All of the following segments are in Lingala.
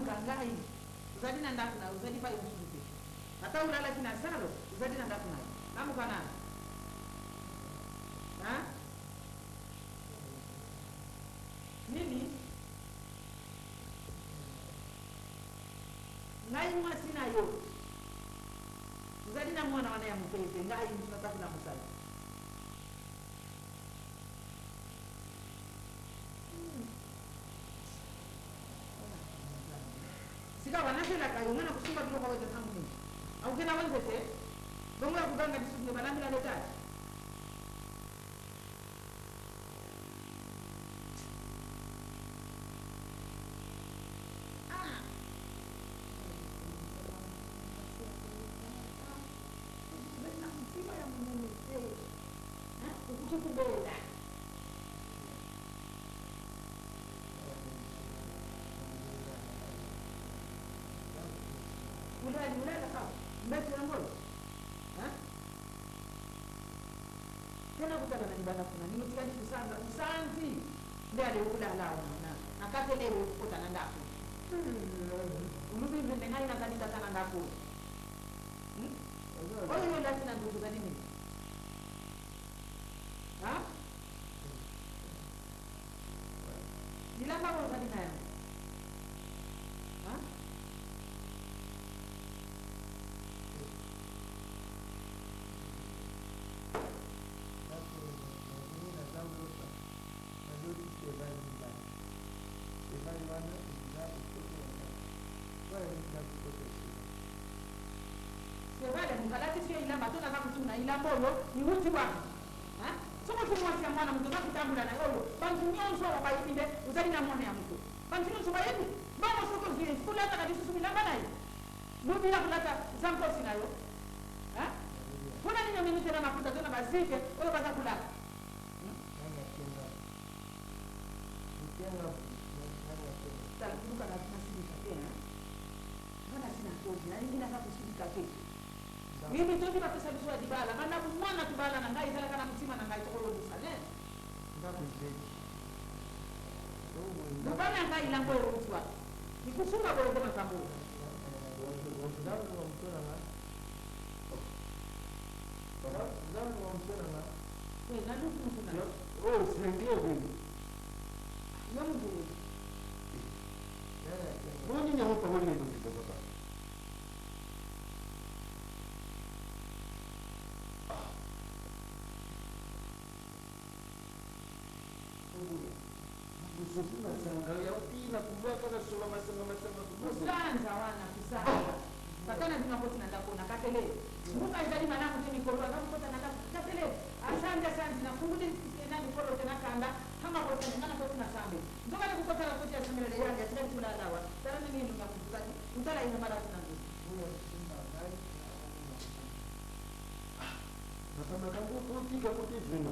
Kangai uzadi na ndaku na uzadi pa yusuke hata ulala kina salo uzadi na ndaku na namu kana nini ngai mwasina yo uzadi na mwana wana ya mpeze ngai tunataka na musali sika wanasela kayo ngana kusumba bilo kwa wete samu nini au kena wenzete dongo ya kuganga disubne banami la leta mulai kau mbeti na ngolo tena kutana na ibada kuna ni mtikani kusanga usanzi ndio ulala na kate leo kutana ndako ulubi vile ngai na kanisa sana ndako oyo ndio tena ndugu za nini nila kama uzadi nayo Mkalati sio ila matona kama tuna ila moyo ni uti wako soma kumwacha mwana mtu nakutambula na yolo bantu nyonso wabayinde uzali na mwana ya mtu bantu nyonso bayebi baba soko zile kula hata kadisi sumila bana hiyo ndio bila kulata zampo sinayo Mimi tena mafuta tena bazike, wewe baza kulala. Sasa kuruka na tunasindika tena. Mbona sina kozi na nyingine hata kusindika tena. Mimi tu ni pesa biswa dibala, maana mwana tubala na ngai zala kana mtima na ngai tokolo busane. Mbona ngai lango rutswa. Nikusuma bolo kama kambo. Oh, sindio hivi. Mungu. Mbona nyinyi hapa wale ndio kitatoka? Usifuna sangalia upina kubaka na sura masema. Kusanza wana kusanza. Kakana tunapoti na ndakona katele. Mungu azali manangu tini kolwa na mkota na katele. Asante na fungude nani kolo tena kanda kama kwa tena kwa tuna sambe. Ndoka na kukota na koti ya sambe ya yangu tena tuna dawa. Tena mimi ndio nakukutani. Utala ina mara tuna ndio. Kama kangu kutika kutivina.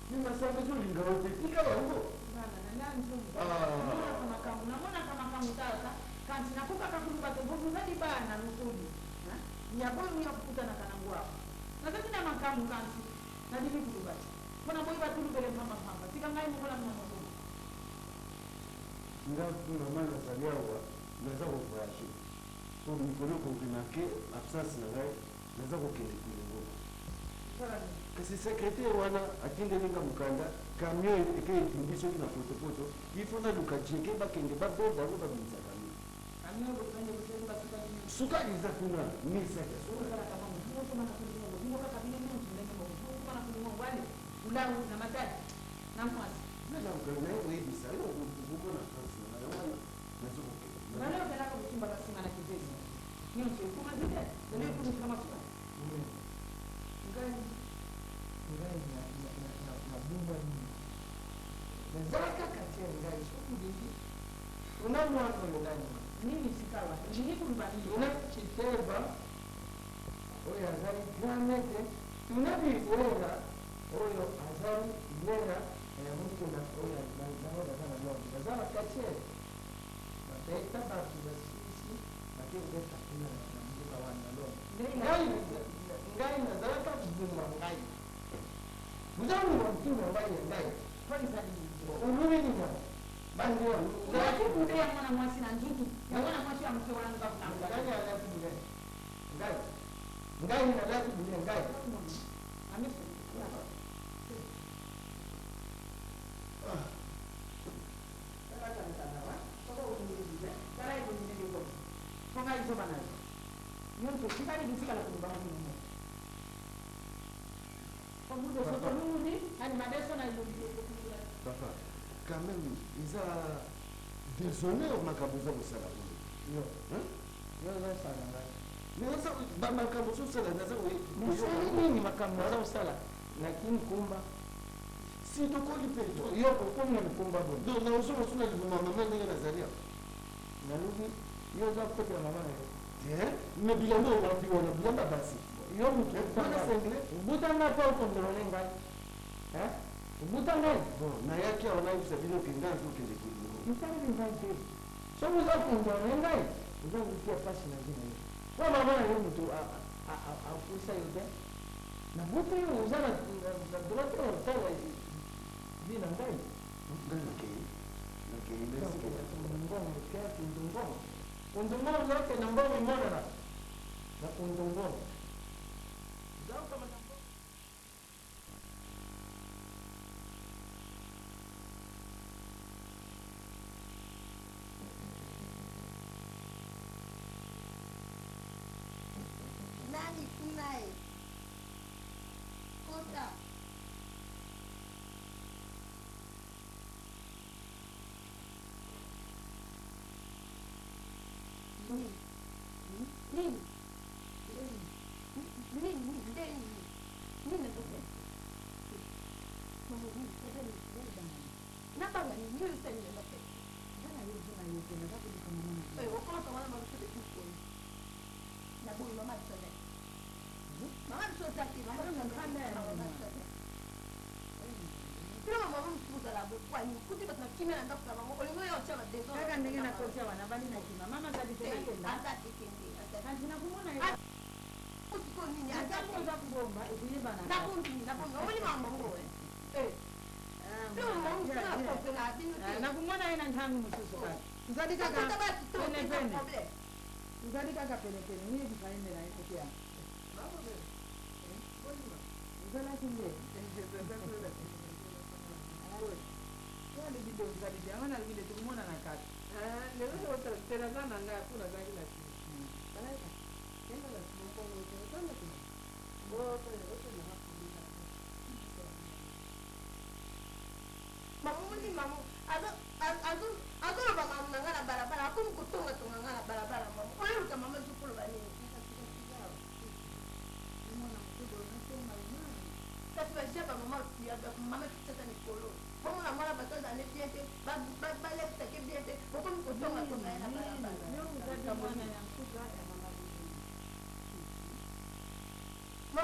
Mimi nasema tu lingaoje pika wangu. Namona kama kamutaka kanti nakuka kakuluba nguvu zadi bana nukuli nyaboyo mya kukutana kana ngwao nataki na makamu kanti na divi kuluba kuna boy batulu bele mama tika ngai mkola mama mama Ndio kuna mama zaliawa naweza kufurahi so mikono kuvinake absence na ngai naweza kukende kulingo kasi secrétaire wana atinde linga mukanda kamyo eke itimbiso kina foto ifuna lukajeke bakenge baboda ko babinza kamyo bokanye bokenge basuka sukari za kuna misa sukari kama mtu kama kulingo ngo kabile mtu ndenge ngo kana kulingo wale ulau na matati na mwasi na mkana wewe hivi sasa uko na kazi na wana nazoke na leo kana kwa kuchimba basima na kizezi hiyo sio kuma zile ndio kuna kama sura ngai na bumba ni nazaka kati ya ngai siku nyingi unamwa kwa ndani mimi sikawa nini kulibani una chiteba oya azali granete tunabiwera oyo azali wera ya mtu na oya naona sana leo nazala kati ya bata batu basisi bakenge takuna na mbuka wana leo ngai nazala kati bumba ngai Muzangu wa mtume ambaye ndai. kwani zali Umuni na bandio. ngati kutea mwana mwasi na ndugu na mwana mwasi ya mke wangu kwa Ngani alafu bure. Ngai na alafu bure ngai. amefu Konga hizo bana. Yonto kibali bisika la kumba mungu. Kwa muda soto nuni ani madeso na ilo. papa quand même iza déshonneur makabuza musala Yo. Yo sana ngai. Niweza ba makabuza musala naza we Nini makamara usala lakini kumba si to ko lipeto yo kumna kumba bo. donc na uso suna libuma mama ndenge nazalia Nalubi yo za kote ya mama nayo. mais bilamba wapi wana bilamba basi Yo mtu Bwana sengle ubutanga pa ukondole ngai. Ubutanga bon na yake ona yusa bino kinganzo kende kulingo mtani ngai. So uza kondole ngai. Uza kutia pasi na jina hiyo. Kwa mama yo mtu a fursa yote. Na butu yo uza na droite au tala jina ngai. ngana ke merci Ndongo kia ndongo. Ndongo zote na mbongo mmoja na ndongo. Zao kama Nani kunaye? Kota. Nini? Nini? Nini ndio? Mama, nini? Nabanga ni ndio sasa ndio. na yote na sababu kama mwana. Eh, wakoma kama mama mtoto kuko. Na boy mama tsale. Mama mtoto ati mama mkanda ya mama tsale. Sio mama mtoto la kwa ni kuti bata kimya na ndafuta mama. Olingo yo chama dezo. Kaka ndenge na kocha wana bali na kima. Mama kadi tena kenda. Hata tikindi. Hata kana kumona hiyo. Utiko nini? Hata kwanza kubomba ukuiba na. Nakundi. Omuli mama ngowe. Eh. Na kumona ina ntangu msusu kaka. Nzadi kaka. Pene pene. Nzadi kaka pene pene. Ni bifainde na iko pia. Nzala kinje. Wale video nzadi jamani alivile tukumona na kaka. Leo wote tena sana ngapi kuna zaki na chini. Balaika. Kenda na smoke wote sana tu. Wote na hapo. Mamuni mamu azo ba mamu ngana barabara akumu kutonga tonga ngana barabara mamu oyo kama mama zukulu banini kasi bashaba mama ya mama tata ni kolo bomo na mwana bataza ne biente ba lefta ke biente bokomu kutonga tonga na barabara Leo mzazi mwana ya mkuga ya mama.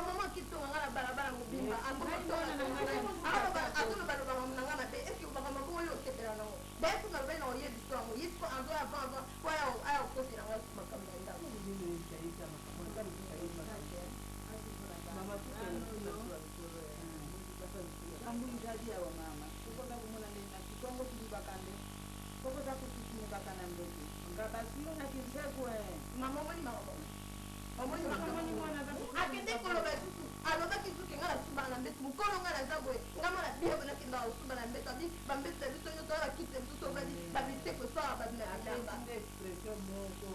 mama kitonga ngana barabara mubimba akumu kutonga akumu balo ba mamu ngana be eski ba mama ko yo ketera no betu na bena oye distongo yispo ando ava kwa ayo kosi na ngaku makamenda Mama Kambuli jadi ya mama. Kukoda kumona nenda kikongo kilibakande. Kukoda kututuka kana ndoki. Ngabasio na kinsekwe. mama moni mama omoni Kama ni mwana za akende koloba susu aloba kisuke ngala suba na mbetu mukolo ngala zabwe ngama na biya bana kinda suba na mbetu abi bambeta biso nyoto ala kite biso badi babite ko so abadi na alamba expression moko.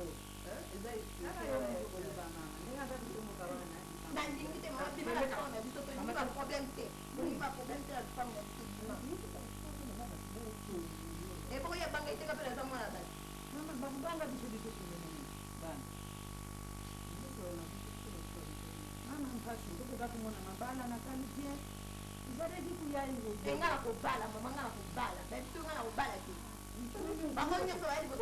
Eza Kaka expression. yo ni kwa mama. Ndenga za kutomo kawana. na ndingite mama bimala kona biso to ni ba problem te ni ba problem te la femme na biso e boko ya banga itenga pele za mwana dai Mama bakubanga bishubitu kunene. Bana. Mama mfashi kukoda kumona mabala na kanipia. Izade kiku ya hiyo. engala ko bala mama ngala ko bala ba biso ngala ko bala ki bango nyoso wa hizo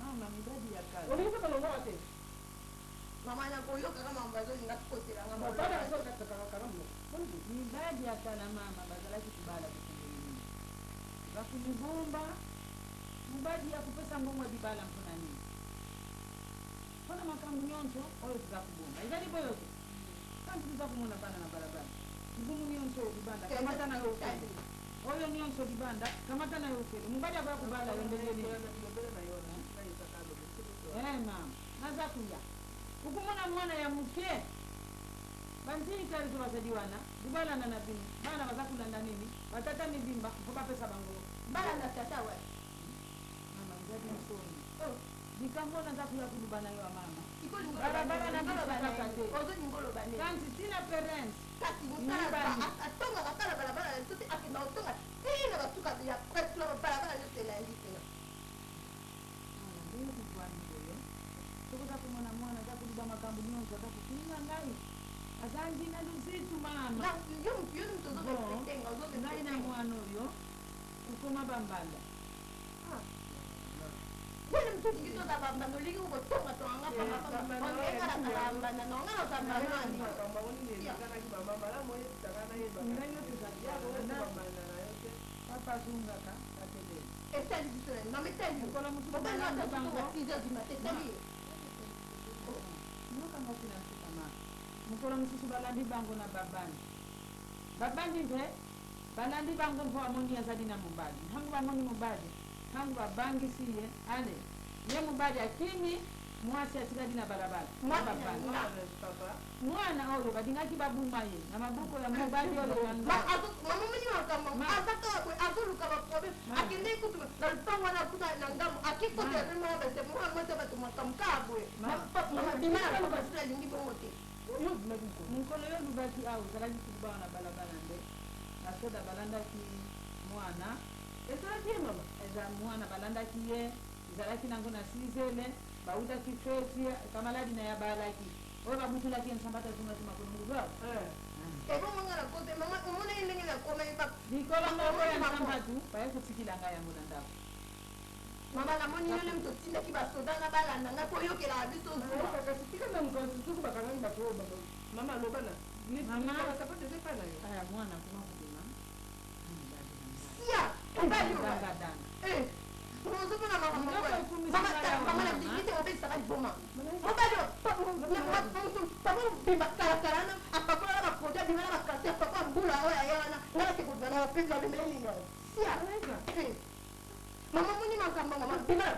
Mama midadi ya kazi. mama na ko yoka kama mbazo ngakukotela ngama Midadi ya kana mama badala kibala kutendeni. Bakunibomba. Mbadi ya kupesa ngomwe bibala mpona nini? Kona makamu nyonso oyo tuzakubomba. Izali boyo. Kanti tuzakumona bana na barabara. Ngumu nyonso bibanda kamata na yo. Oyo nyonso bibanda kamata na yo. Mbadi ya kubala yendele. Mama, naza kuya. Ukumona mwana ya mke. Banzini kali tubasadiwana. Bibala na nabini. Bana bazakula na nini? Batata mibimba kupa pesa bango. bala na tata wa Mama mzazi msomi. Nikamwona nitakuya kulubana yo mama. iko ngolo Barabara na barabara te. ozo ngolo bane Kanti sina parents. kati mutala atonga katala barabara ya sote akina otonga ina batuka ya kwetlo barabara yote la nditena Mama ndio kubwani boyo. Tukuta kumona mwana takuliba makambu nyonso takukinga ngai. Azangi na luzitu mama. na yo mtozo betenga ozo Ngai na mwana oyo. Ukoma bambala. wele mtoto ngito da bamba no ligi ko tonga tonga papa papa onga la bamba na nonga no bamba nani Kama woni ni kana ki mama mara moyo tsakana yeba. Ngai yote za papa zunga ka katele. etali biso na metali Kola mutu baba bana na bango. tonga 6h du matin etali Nuka ngofina mama. Mukola mususu balandi bango na babani. Babandi nje balandi bango mpo amoni azadi na mubadi. Hangu bamoni mubadi. Hangu babangi siye ale. Ye mubadi akini mwasi asigadi na barabara. Mwana oyo badingaki babumaye na mabuko ya mubadi oyo yando. mama mini wakama azaka we azuluka ba problem akende kutu na tonga na kuta na ngamu akiko te mama bese mama mate batu makamkabwe mama bimara ko basira lingi bomote Mukolo yo lubaki au zalaki kuba na balabala nde. Nasoda balanda ki mwana. Ezalaki mama. Eza mwana balanda ki ye. Zalaki nango na sizele. Bauta ki feti kamaladi na ya balaki. Oyo babutula ki nsambata zuma zuma kono ngubwa. ebo manga na kote mama umone ndenge na koma likolo moko ya nzamba tu baye kotikila ngai yango na ndako mama namoni yo nde moto otindaki basoda nga balanda nga mpo oyokelaka biso zuwa kasi tika na mokonzi tuku bakangaki bato oyo mama aloba na sapate eza epai na yo aya mwana kuma kobima sia obali ozomona mama na bikite obesaka liboma obali papa obima kalakalana apakolana baproduit abima na bakarte papa mbula oyo aye wana nga nasekobima na bapesi babemelinga sia mama moni makambo mama bima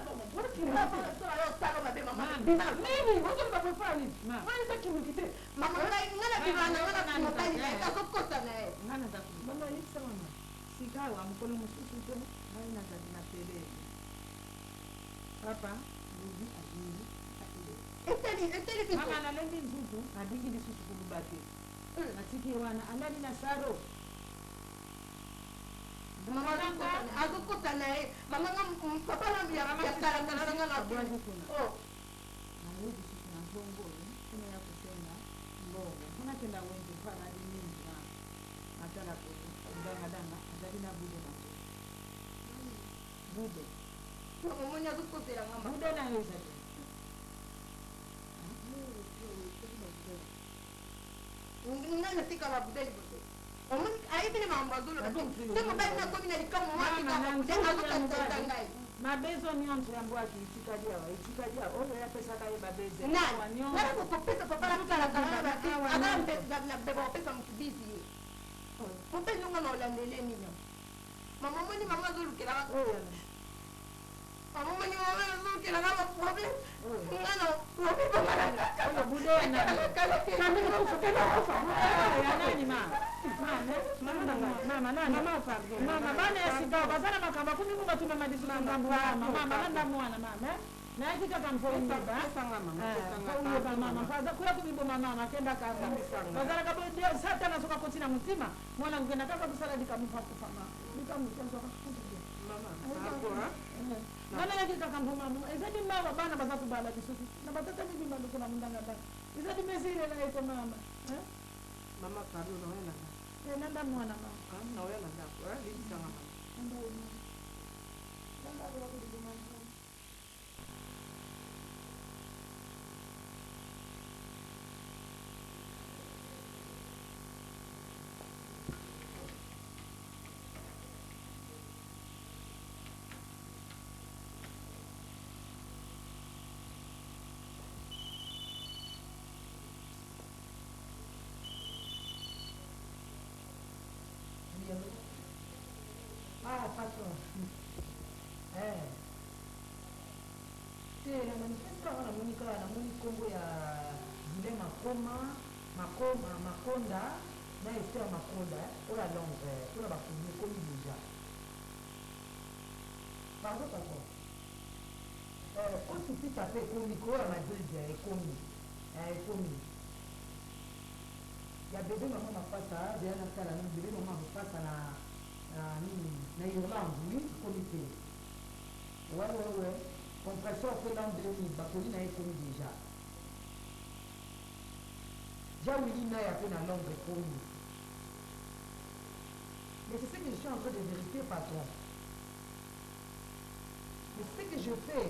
osala mabe mama bima nini ozoloba profani eza kimuki te mama ngai nga na bima na nga na mobali na ye azokota na ye mama yebisa mama sikawa mokolo mosusu te ngai nazali na telele papa lobi azili mama nalembi nzuzu nabingi lisusu koluba te natiki wana andali na saro mama azokota na ye mama nga papa na yakalakalana nga na nayebi susu na mbongo kuna ya kusenga mbongo kunakenda wengi mpana ali mingi na natala kudangadanga azali na bude na bude mama moni azokotela nga bude na yo ezali nga natika babudeli bote ayebile makambo azoloba te mobali nakomi na likambo matika babude azokatata ngai mabezo nyonso ya mbwaki etikali awa oyo yapesaka ye babeze ngai kokopesa papa nakalakalaabeba kopesa motu bizi ye mopesi ngo na olandele nini mama moni mama azolukelaka mama moni mama azolukelaka baproblème nga na mama bana ya sika bazala makambo akumi ngo batuma madisu ngambo wana mama banda mwana mama nayaki kaka mfoyeba mama kuya kubiboma mama kenda kaka bazalaka satana soka kotina mutima mwana kugenda kaka kusala likamufakufa likamufakufa nana yaki kaka mfomama ezadi mawa bana baza kubala lisusu na batata mibimba ndukuna mundangandanga ezadi mesire na eko mama mama pardon na wena nanda mwana mama na wena ndako libisanga mama patron te na manifeste wana namoni kaka namoni nkombo ya zile makonda na ester makonda oyo ya londre mpona bakomi ekomi deja pardon patron osipita mpe ekomi oyo ya madrid ekomi ya bebe mama mapasa deya natala na bebe mama mapasa na Irlande, oui, comité. Ouais. Compression fait l'an 2000, Bacolina est commis déjà. Jawilina est appelé dans l'ombre commis. Mais c'est ce que je suis en train de vérifier, patron. Mais ce que je fais,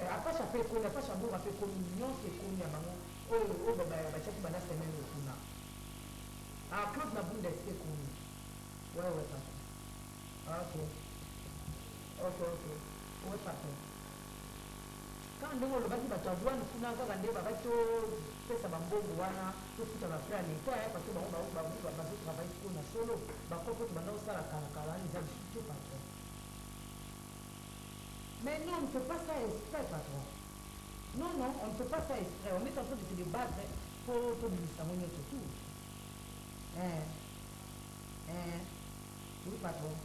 après ça fait commis, après ça fait communion, c'est commis à maman. Oh, bah, la semaine au Kuna. Ah, Claude Naboun d'esprit commis. Ouais, patron. Ok. Ouais, patron. Quand ndenge olobaki bato ya douane kuna kaka nde babaki topesa bambongo wana tofuta bafrai ya leta parce que bango bazotravaille siko na solo bakopo to banda kosala kalakala wana eza lisusu te patron. Mais non, on ne fait pas ça exprès, patron. Non, on ne fait pas ça exprès. On est en train de se débattre pour bimisa ngo nyonso tout. Oui, patron.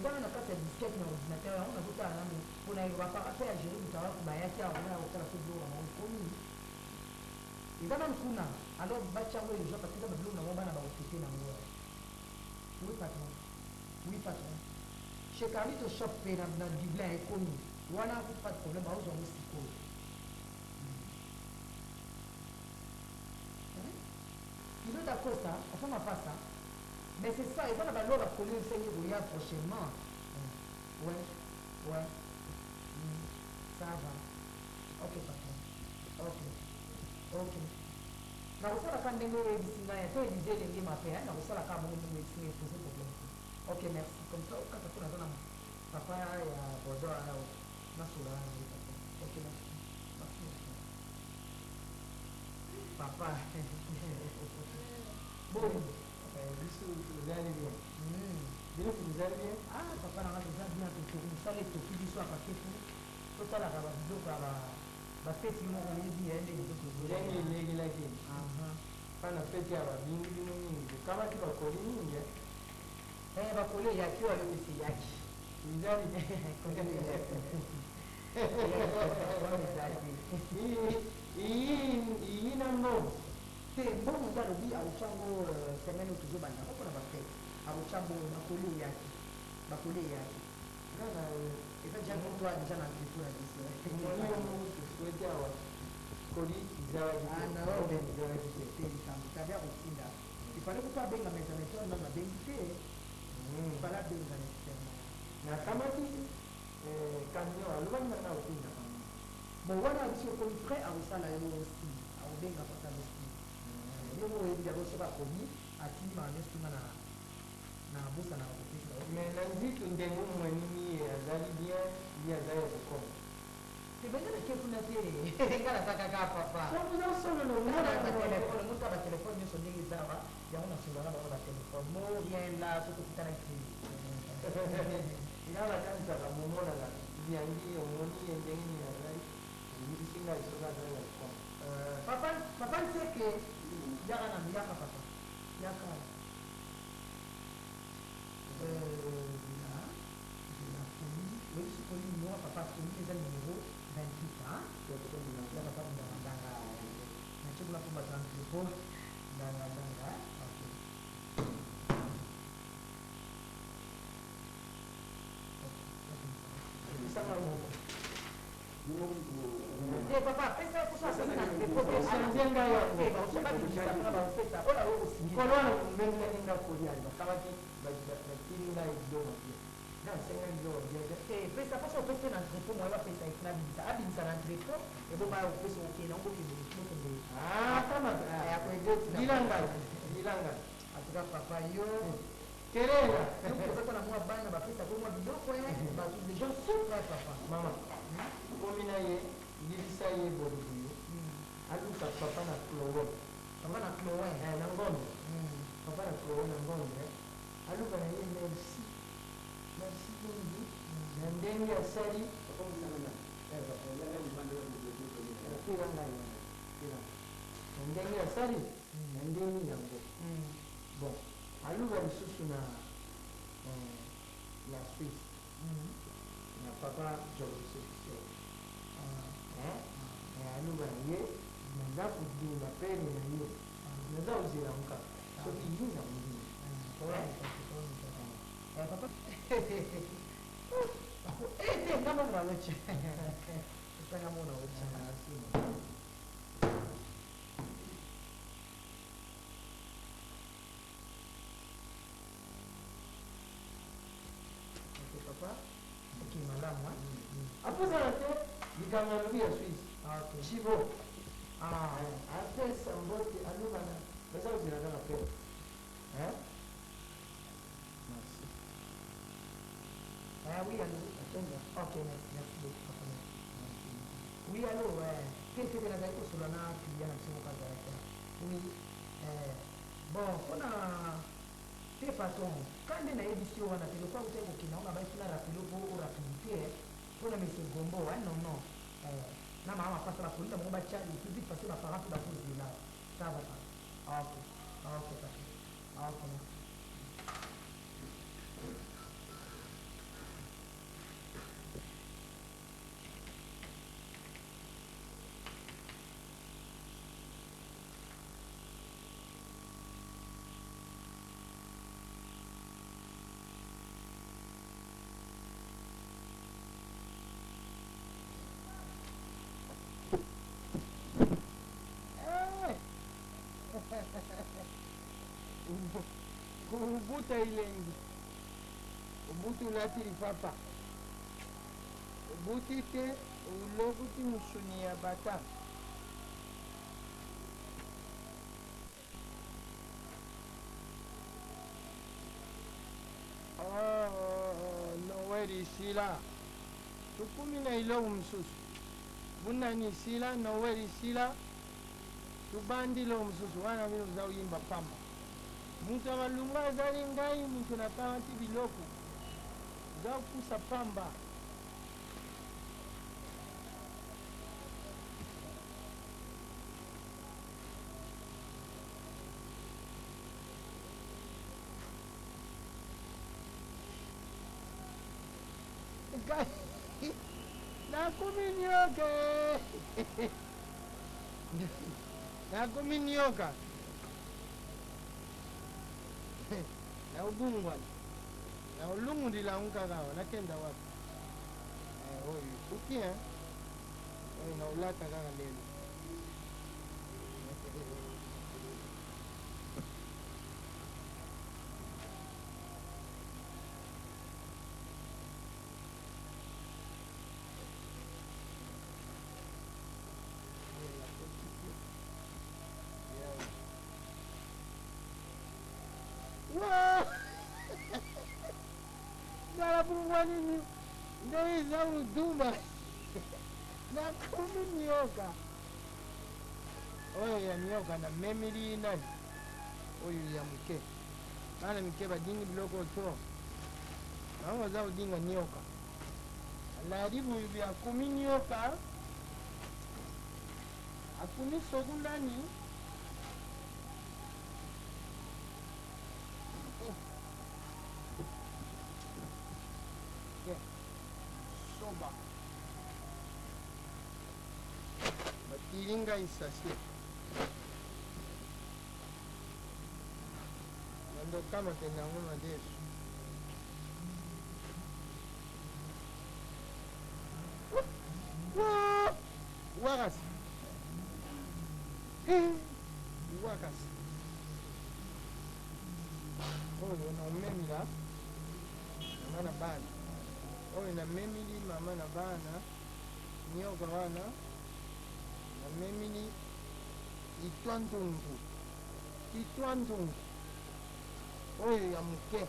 Bwana na kati ya disquette na ordinateur yango nazotala nano mpona bapaka mpe ya géri mutawa bayaki awa wana kotala so biloko nango komi eza nano kuna alors batia yango eja parce que eza babiloko nango bana bakofete nango. Oui patron chez Carlito shop mpe na dublin ekomi wana pas de problème baozwa yango sikoyo. Kilo à Costa, enfin ma pas ça. Mais c'est ça, et ça, là-bas, l'eau va coller un seigneur prochainement. Ouais, ouais. Ça va. Ok, papa. Ok. Ok. Nakosala ka ndenge oyebisi ngai to elize elenge mape nakosala ka bongo ndenge oyebisi ngai pose problème. Ok, merci. Comme ça, okata mpo naza na papa ya bozo ayo nasola na ye papa. Ok, merci. Merci. Papa. Bon. biso tozali bien bino tozali bien Ah, papa nanga toza bien tosala etoki biso ya paketu tosalaka babiloko ya bafeti moko oyebi ya ndenge ndenge elegelaki mpana feti ya babingi bino mingi okamaki bakoli mingi bakole eyaki oyo ayokisi eyaki ezali iyi na mbongo te mbongo nde alobi awucango semaine oyo tozobanda koko na bafete awuca mbongo bakole eyaki bakole eyaki eza ja moto a deja na entreto na biso toswete awa koli ezalaki te likambo tabi ya kotinda ifale kupa abenga mesanete wana mabengi te ifale abenga nakamati camion alobaki nanga kotinda bon wana biso okomi frais akosala yo osi akobenga kosala osi yo mo oyebi yango soki akomi atindi maka nyonso tunga na bosa na kopesa mais na nzitu ndenge mwanini azali bien ye azali ya kokoma tebenge na ke kuna te nga nasaka kaka papa solono telefone moto ya batelefone nyonso ndenge ezawa yango nasolana bango batelefone mo rien la soki okutana ki nga bakanisaka momonaka yangi omoni ye ndenge nini azali eyibisinga lisoki azali ya kokoma papa nseke yaka na yaka papa yaka oyebisi koli numéro papa koli eza numéro 28 ya papa ndanga natie kuna mpo bato antrepo ndanga ebisanga moko papa pesa kosoasenga entrepo nzenga ola oyo osingi kolwana mbengeninga koliali bakamaki batilinga biloko bie nasenga biloko bie pesa poso opesi na entrepo moye bapesa ekina abimisa na entrepo eboma opesa okende ongokende bilanga atuka papa yo kelela ozaka na mwa bana bapesa ko mwa biloko bato deja souple papa mama komi na ye libisa ye bolubuyo aluka papa na clowon papa na clowin na ngombe papa na clowin na ngombe aluka na ye merci mingi na ndenge asali na ndenge asali na ndenge yango bon aluka lisusu na Suisse na papa jolosefisio aluka na ye naza kobima pene na ye naza kozela moka soki yinza molimo papa kama unaweza kama unaweza papa okay malamu apozala te likambo alobi ya Suisse chivo apesa mbote alobana baza kozela kaka pene oui, allô. Ok, merci beaucoup, papa. Oui, allô, qu'est-ce que vous avez dit sur la client oui, bon, on a fait patron. Quand on a édition, on a fait le quoi, vous savez, on a fait la rapidité, on a mis ce gombo, non. Na mama pasa la police, on va charger, tout de suite passer la parade pour la police là. Ça va pas. Ok, papa. Ok. kubuta ilengi ubuti ulati lipapa ubuti te ulokuti musuni ya bata noweli sila tukumi na ilo msusu bunani sila noweli sila tubandi lo msusu wana vile uzawimba pamba muntu amalunga azali ngai muntu napawati biloko zakusa pamba nakuminyoke nakuminyoka na ubungwa na ulungulila unkakawa nakenda wapi oyo ukia oyo na ulata kaka lelo Nalapungwa nini ndeiza uduma nakumi nyoka oyo ya nyoka na memili nani oyo ya muke bana mike badingi biloko to nango za udinga nyoka alaribu bya kumi nyoka akumi soku ndani soba batiringa isasi nando kama tendango madesu wakasi wakasi oyo naumemila mama na bana oyo namemili mama na bana nyoka wana namemili itwandungu oyo ya muke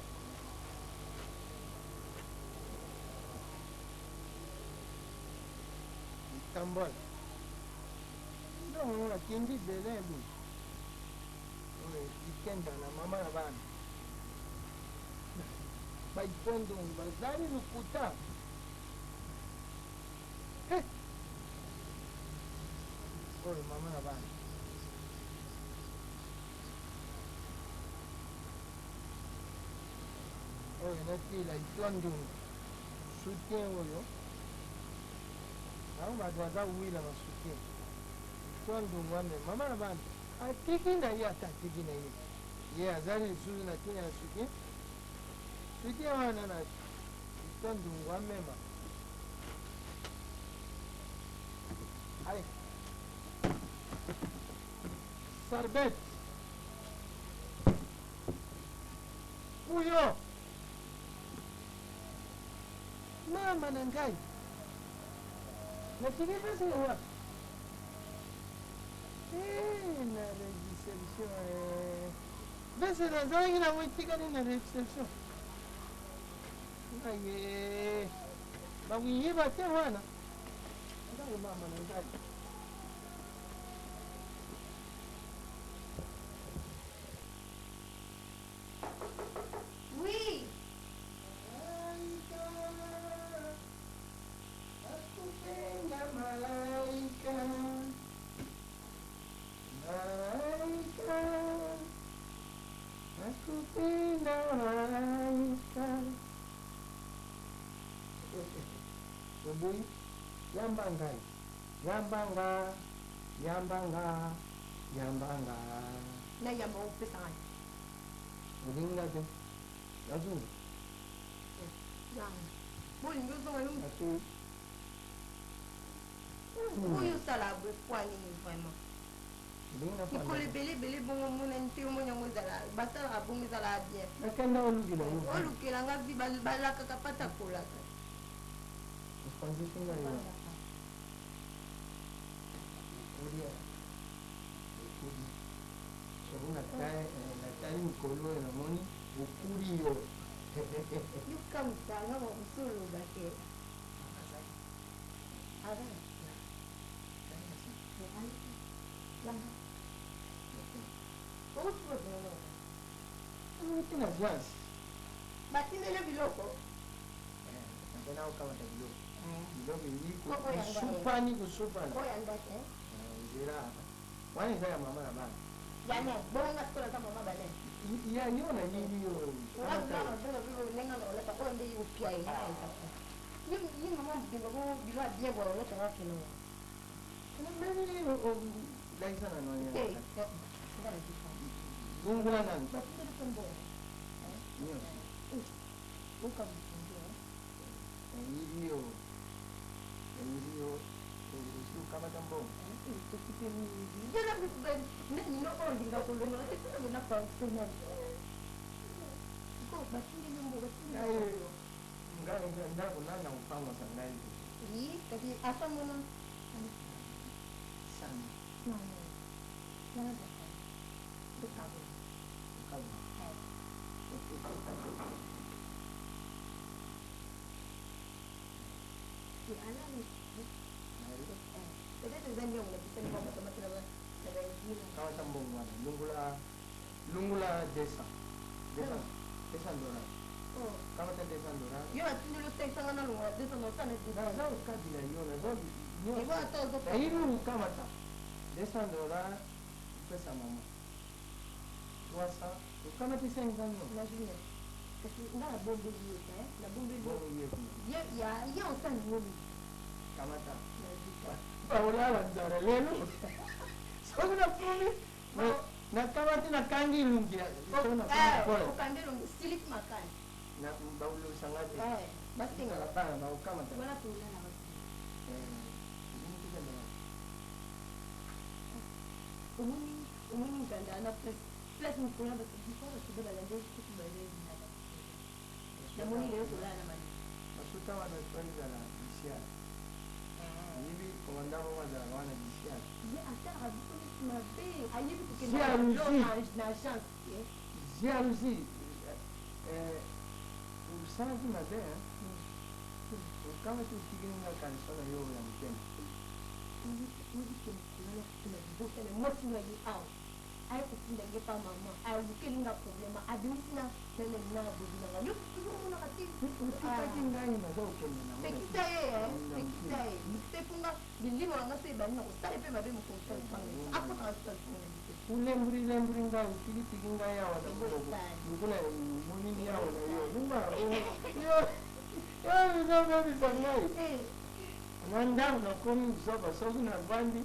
itambola ndongo nakindi belebu oyo ikenda na mama na bana baitwandungu bazali lukuta oyo mama na bana oyo natila itwandungu soutien oyo aho bato baza kuwila basutien itwandungu ame mama na bana atiki na ye ata atiki na ye ye azali lisusu na tina ya soutien soutien wana na itwandungu amema allez sarbet uyo mama na ngai natiki pesa wa na reception pesa nazalaki na moitikani na reception aye bakuyiba te wana ngai mama na ngai Oui. Obui yambanga Na yamba upesa ngai. ulinga te yazungu Boni ndio ngai atu huyu sala bwe kwa nini vraiment? mikolo ebele bongo mona nte omoni yango ezala basalaka bongo ezala bien nakenda olukila olukelanga vi balakaka pata kolaka opanzisinga yo olia okuli soki natali mikolo oyo namoni okuli yo yokamwisanga mokusoloba ke tina agence batindele biloko napena okamata biloko biloko kusupani oyandake nzela wana eza ya mama na bana jane bonga sikola za mama bane ya yo na nini yo nengaoleka oyo nde yopia ye mama bilo abie bololeka wakino laisa na nonya lungula nani Elio ukamata mbongo ndakunanga kupangwa sangai sana kawata mbongo wana lungula desa $200 kawata $200 yo atindelo tekisanga na lungula $200 naza okadila yo nayilu kamata $200 pesa mama 300 ukamata 500 imagine kasi nga na bombeli yeka na bombeli yeku ya osani ngoli kamata baolala nzala lelo soki napumi nakamati nakangi ilungi okande ilungi siliki makani baulosanga te basengala bana baokamata wala tolala omoni nganda na place mikolo basibalaande namoni lelo tolala na mani basuta wana twalizala bisiala yibi komandamo bazala wana bisiala jalousie usalaki mabe okama ti otikilinga kalisona yo ya motema ay kufundange pa mama ay bukelinga problema abimisina nene na bodinanga yo mona kati utikaki ngai naza okende na pekisa ye tefunga bilimo nanga se bani na kosala pe mabe mokonsa panga akota station ulemburi ngai utikitiki ngai awa lukula monini awa na yo lunga yo nizobebisa ngai na ndako nakomi zoba soki na vandi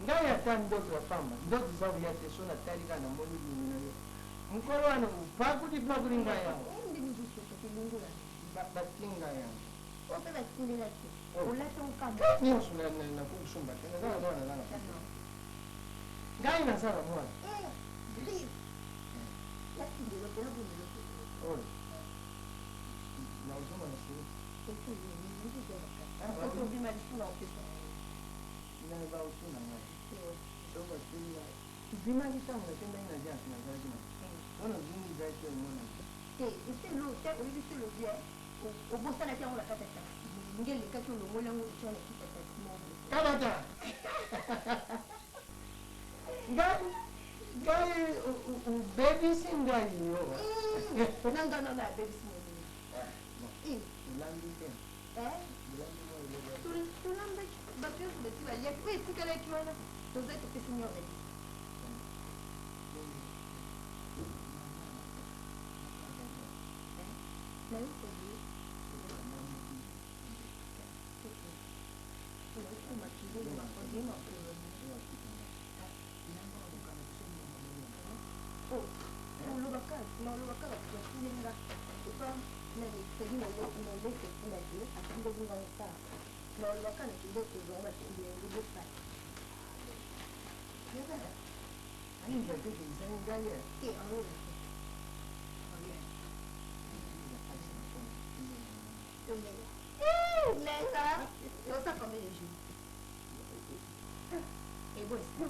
ngai ata ndoto ya pamba ndoto zakuya te so natali kaka namoni limi na yo mokolo wana upakuli ngai awa batie ngai awa nyonso nakokusumba te nazala mwana nazala ngai nazala mwana oyo naozoma na siri baotuna ngai vimaki ntango nakendaki na jansi nazalaki na wana vingi zai te omona obosanaki yango na kati ya taxi ngelekaki olongoli yango etiana kita taxi kabata ngai ubebisi ngai yo nangana na abebisi olambi te tolambaki bato nyonso beti baliaki oyo etikalaki wana toza topesi nyonso ayinza kujuliza ngaye Nenga, eu só comi isso. E você?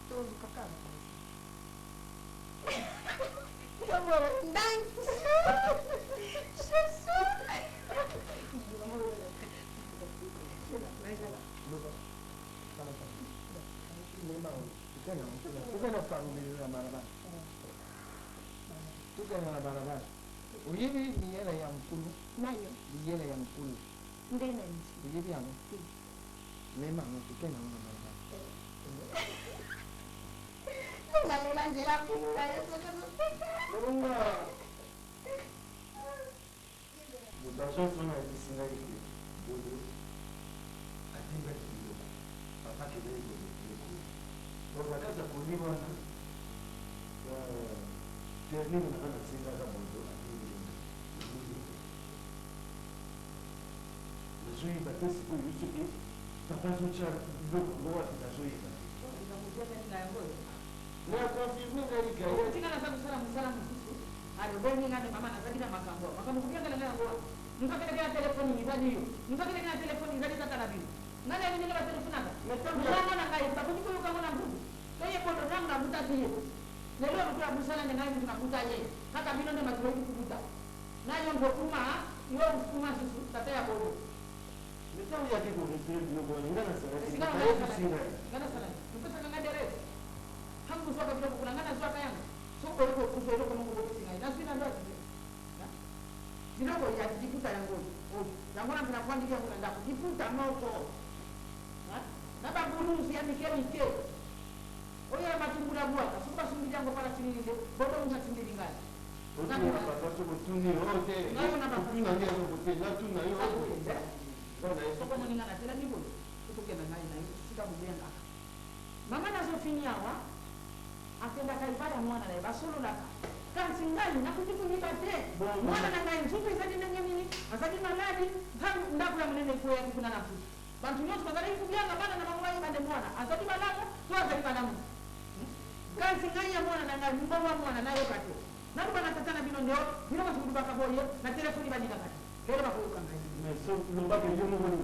Todo cacau. Tukana barabara. Uyibi ni yela ya mkulu. Nayo. Ni yela ya mkulu. Ndena nchi. Uyibi yangu. Nema tukana barabara. Namulanjira pinga yeso Lunga. Mutasho sona isinga iki. Bodo. Atimba kido. Papa kidogo. Kwa kaza kulima na termino na kana singa za bodo. Zui batesi kwa yusuki. Papa zocha boa tazoi. Na confirme ngari gaya. Tingana sabu salam sisi. Ada boni ngane mama na sakina makambo. Makambo kupiga ngala ngala. Mtaka kile telefoni ngani hiyo. Mtaka kile telefoni ngani tata na bibi. Nani amenyela telefoni naka? Mtaka na ngai takuti kwa kama na nguvu. Yeye kwa ndo na mtaki hiyo. Leo kwa busana na ngai tunakuta yeye. Hata bino ndo matuwezi kukuta. Nayo ndo kuma, yo kuma sisi tata ya bodo. Mtaka yake kwa ndio kwa ngana sana. Ngana sana. Mtaka ngade resi. Hangu soka bila kukulangana soka yangu. Soko yuko kusoro kwa Mungu wote singai. Na sina ndoto. Kidogo ya kujikuta yangu. Yangu na kuna kwandi yangu nenda kujifuta moto. Na baburusi ya mikemike. Oya matumbura bwana. Sikuba sumbi yangu pala chini ile. Bodo unatindili ngani. Na kwa sababu tuni wote. Tuna ndio wote. Na tuna yote. Soko mweningana tena nibo. Kutokana na ina sikabujenga. Mama nazo finyawa. Akenda kaibara mwana na basolo la kansi ngani na kujifunika te mwana na ngani supu izadi nenge nini asadi maladi hamu ndakula mnene kwa ya kuna nafu bantu nyoto bazali kubyanga bana na mangwai bande mwana asadi balaka to azali balamu kansi ngani ya mwana na ngani mbwa mwana nayo kati na bana tatana bino ndio bino kwa sababu bakaboye na telefoni badika kati leo bakuruka ngani so lumbake ndio Mungu ni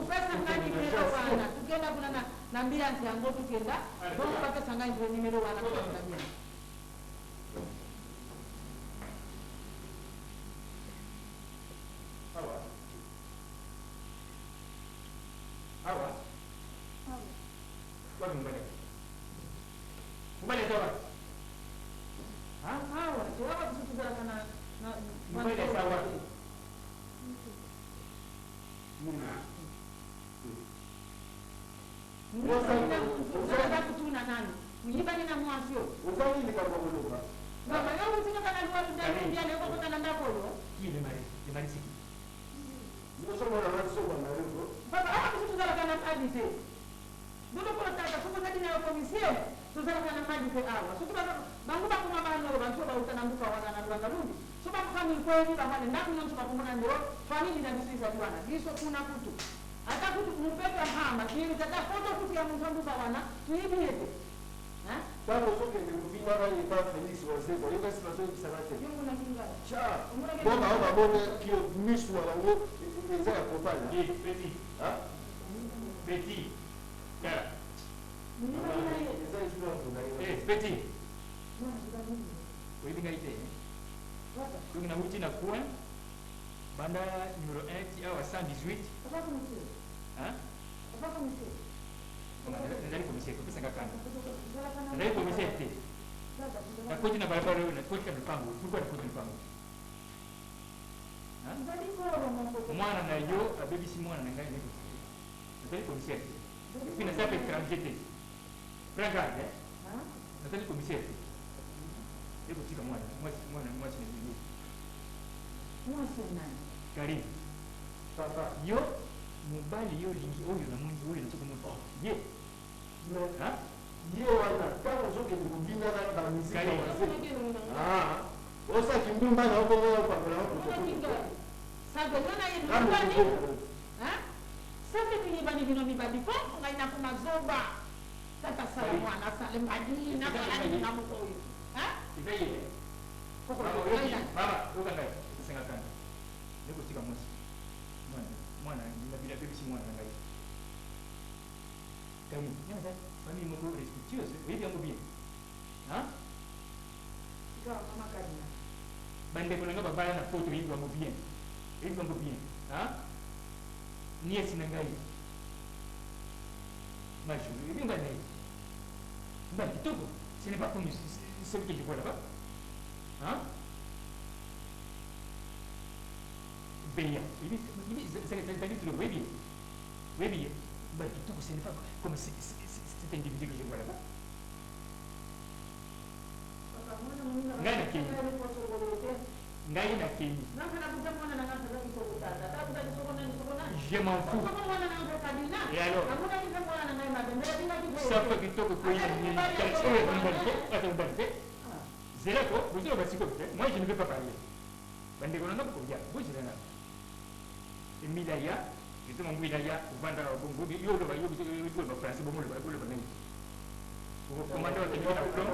pesa ngani ndio bana tukenda kuna na mbia ntiango tukenda bongo paka sanga ndio nimero wana kwa ndabia Hawa kwa mbele mbele toka hawa sio hapa tusukuzana na mbele sawa Unataka kutuna nani? Mjibani na mwasio. Uzani ni kama kuloka. Baba leo usije kana ndio ndani ndio leo kwa kana ndako hiyo. kile mali siki Ndio somo la watu somo na leo. Baba hapa tusukuzana kana hadi sasa. Ndio kwa nataka somo hadi na komisio. Tuzana kana hadi kwa hawa. Sio bangu ba kuma bana ndio bantu ba utanambuka wana na ndanga rundi. Sio ba kama ni kweli baba ndani ndio tunakumana ndio. Famili na disisa bwana. Hizo kuna kutu. Hata kutu kumpeka hama kile tata foto kutia mzungu bwana. Hivi hivi. Bado soke ni kupima bali kwa Felix wazee kwa hiyo sasa sio kisabate. Mungu na kinga. Cha. Boma au babone kio mishu wala ngo ndio ya kopana. eh beti Ha? beti kala Eh, beti wewe ngaite kuna na uti na kwa banda numero 1 qui a 118 hein ndani commissaire kwa sanga kana ndani commissaire te na koti na barabara na koti kwa mpango tulikuwa na koti mpango mwana na yo abebisi mwana na ngai ndiko ndani commissaire puis na sape tranjete prangade ndani commissaire eko tika mwana ni karibu papa yo mobali yo lingi oyo na mungi oyo ntuko moto ye ha ye wana kama zoke ni kubinda na ba muziki Karibu. ah osa kimbimba na obo kwa kwa hapo Sabe nana kama yeye. Ha? Sasa Sasa ni bino mibali po ngaina kumazoba. Tata salamwana sale mbadi na kali na mkoyo. Ibaye. Mama, ukangai. Sengakan. Niko sika mosi. Mwana bila bibi si mwana ngai. Kami, nyama sai. Mami mko respectueux, wewe yangu bien. Ikaw mama kadina. Bande ko nga babala na photo hivi yangu bien. Hivi yangu bien. Niye sina ngai. Macho, hivi ngani? Mbali kitoko. Ce n'est pas comme celui que je vois là-bas. Bien. C'est dit tout le oui bien. Oui bien. Mbali kitoko, ce n'est pas comme cet individu que je vois là-bas. Ngai na Kenya. Ngai na Kenya. Je m'en fous. Et alors? Ça fait que toi, c'est là quoi? Vous êtes moi je ne veux pas parler. Vous êtes là. Et Milaya, je te m'en Milaya, vendre au Bongo, il y a le français, bon, le Bongo. Vous commandez au Téléphone à Plomb.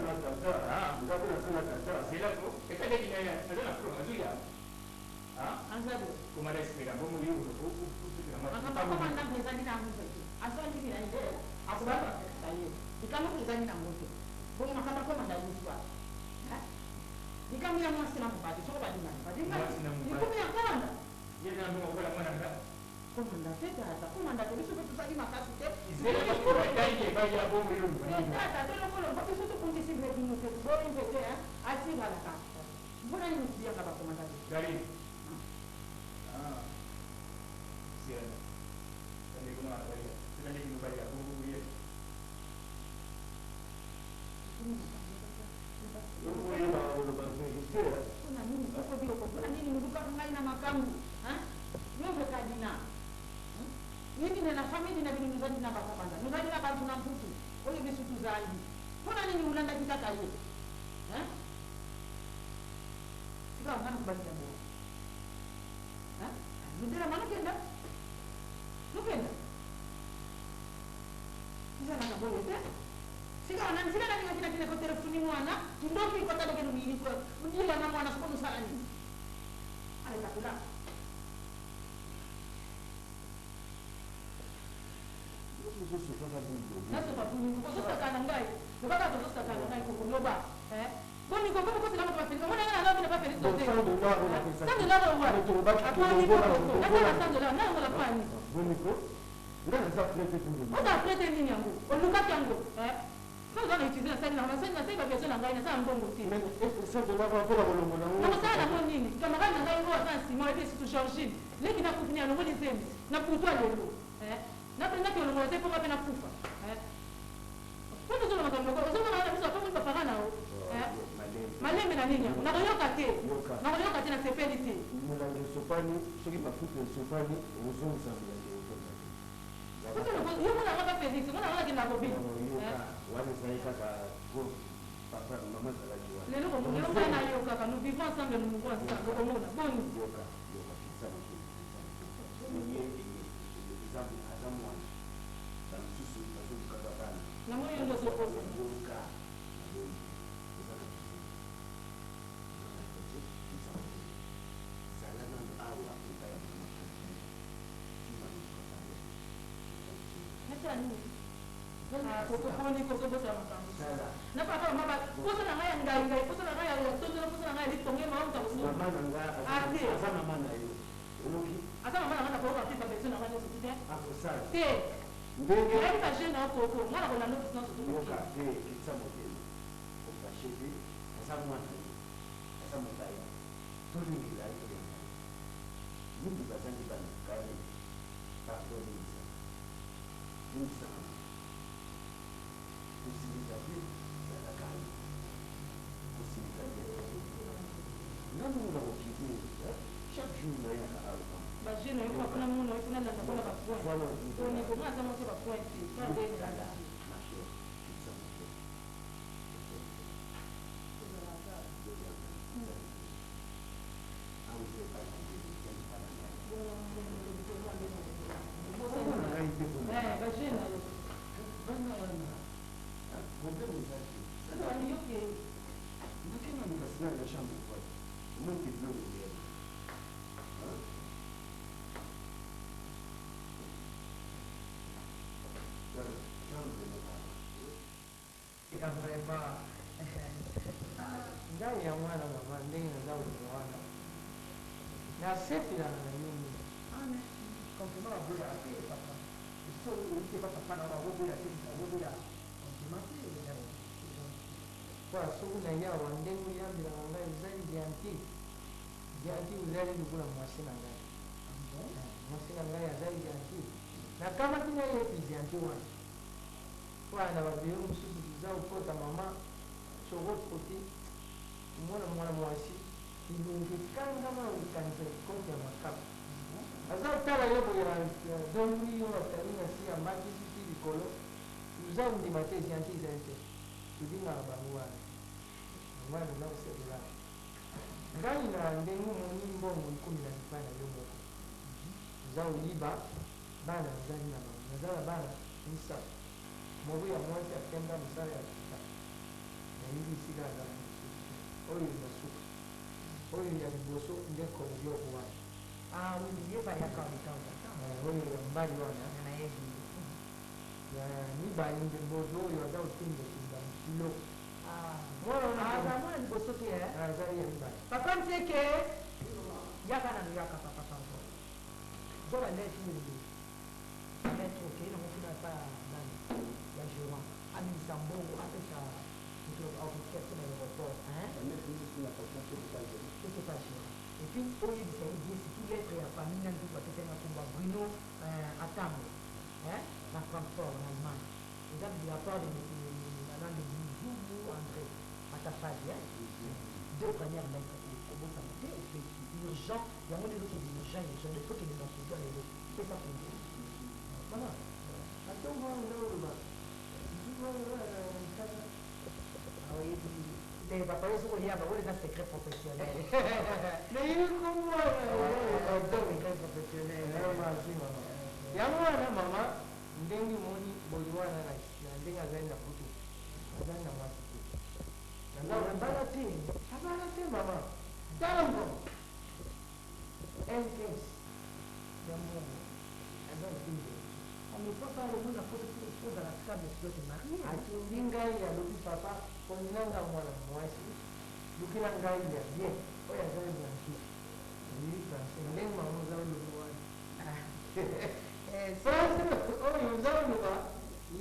C'est là quoi? Et quand il y a un Plomb, à Zuya. Comment est-ce bon, Komanda mezani na mtu. Asante bila ile. Asante sahihi. Ikama mezani na mtu. Bongo makata komanda mtu. Nikamia mwasi na mpati. Sio badi na mpati. Nikamia komanda. Yeye ndio mwana mwana. Komanda teta hata. Komanda tuliso vitu sasa makasi te. Zile kwa dai ke baya ya bongo yule. Tata telo kolo mpaka sio kundi si break ni mtu. Bora impete asi bala ka. Mbona ni msia kama komanda. Gari. Siapa? Tadi guna apa ya? Tadi guna bayar buku ya. Kuna nini? Uko bila kuna nini? Mduka ngai na makamu. Wewe kadina. Hivi nina family na bini mzazi na baba kwanza. Mzazi na baba tuna mfutu. Ole bisutu zaidi. Kuna nini ulanda kitaka hiyo? Sika ngana kubali jambo. Ndio maana kenda. Nukenda. Sasa na kabole te. Sika na kina kwa telefoni mwana, ndoki kwa tado kenu ni kwa. Ndila na mwana siko msala ni. Ale takula. Nasa papuni kwa sasa kana ngai. Baba kwa sasa kana ngai kwa kuloba. Boni kwa kwa sasa kama pesa. Mbona ngana leo bila pesa zote. Sasa ndio wa. Hapo ni kwa. Sasa ndio na ngala fani. Boni kwa. Ndio sasa prete tungu. Oda prete nini yangu? Oluka yangu. Sasa ndio naitizia sasa na sasa kwa sasa ngai na sasa mbongo ti. Sasa ndio kwa kwa kolongo na na sana kwa nini? Kama gani ngai kwa sasa si moi pesa tu changer. Leki na kufinya ngo ni zembe. Na kutwa lelo. Na penda kwa ngo zepo kwa pena kufa. Kwa nini ndio makambo kwa sababu na sasa kwa mtu pagana nao. Malembe na nini? Unakoyoka te. Unakoyoka te na sepelite. Mulange sopani, soki mafuta sopani, uzungu sana. Sasa hiyo mwana hapa pesa, mwana hapa kina kobi. Wale sai kaka go papa mama zalajiwa. Lelo kwa na hiyo kaka, nous vivons ensemble nous mourons ensemble. Kwa mwana, boni. Yoka kisa mtu. Ni example Adamu wa. Sana sisi tunatoka kaka. Na moyo ndio soko. Kokoni kokobo sama kamu. Na papa mama kusa na ngaya ngai kusa na ngaya ya tozo kusa na ngaya litonge maunta kusa. Mama ngaya. Ate. Asa mama na hiyo. Unoki. Asa mama na ngana kwa pesa pesa na ngaya sisi. Hapo sana. Te. Ndenge. Ngai ka jena hapo ngana kuna nusu na sutu. Yoka te kitsa modeli. Kwa shebi asa mwana. Asa mtaya. Tuli ngila hiyo. Mungu bazangi bana kale. Tato ni. Musa. Usilitaje sadakani. Usilitaje. Nani unaokibu? Chaque jour na ya alba. Ba jeno yuko kuna mwana yuko nanda kwa kwa kwa. Ni kwa kama sema kwa kwa hivi. Kwa ndio ndio. Sasa ni yote Lakini nikasema ya shamba kwa. Mungu ndio ndiye. Ndani ya mwana mama ndenge naza kuona na sefi na nini ane compliment wa bula ape papa so uke papa na wa bula compliment kwa sababu na yawa ndenge yambi na ngai zali janti uzali dukula mwasina ngai mwasina ngai azali janti na kama kina yepi janti wana babiri mususu zao kota mama chogot koti mwana mwasi ilungikanga ma ukanze kote makapu azao tala yobo ya dongri yo atalina si amaki sisi likolo uzao ndi matezi anti zente tudinga abangwa mwana na usebula ngai na ndengu moni mbongo 15 yo moko uzao liba bana zali na mama nazala bana nisa mobu ya mwasi akenda msara ya kita na hivi siga za oyo nasuka oyo ya liboso nde kolyo kwa oui yeba yaka mikanga oyo ya mbali wana na yebi ya mibali nde bozo oyo aza otinde kinda kilo mwana liboso te azali ya mibali papa nseke yaka na yaka papa papa zoba ndeti ndi metro ke na mfuna pa nani ya jura ami sambongo apesa micro officiel na aéroport qu'est-ce que passe et puis au lieu de ça il dit si lettre ya famille na nduba tete na kumba Bruno Atambo na Francfort en Allemagne et donc de la part de madame de Bouzou André Matafadi deux premières lettres comment ça m'a fait urgent il y a moins de choses urgent il faut que les gens se donnent c'est ça pour nous voilà attends moi là les papas sont liés à un secret professionnel. Mais il est comme moi. Secret professionnel. Yamwana mama ndengi moni boliwana na ndenga zaenda kutu. Azana mwasi. Na bala ti mama. Tambo. NKS. Yamu. Azana tinge. On ne peut pas le monde à côté de choses à la table de se marier. Akindinga ya lobi papa konanga mwana mwasi. Lukila ngai ya bien. Oya zali blanchi. Ni français. Ndenga mama zali lobi wana. Sasa oyo uzaunuka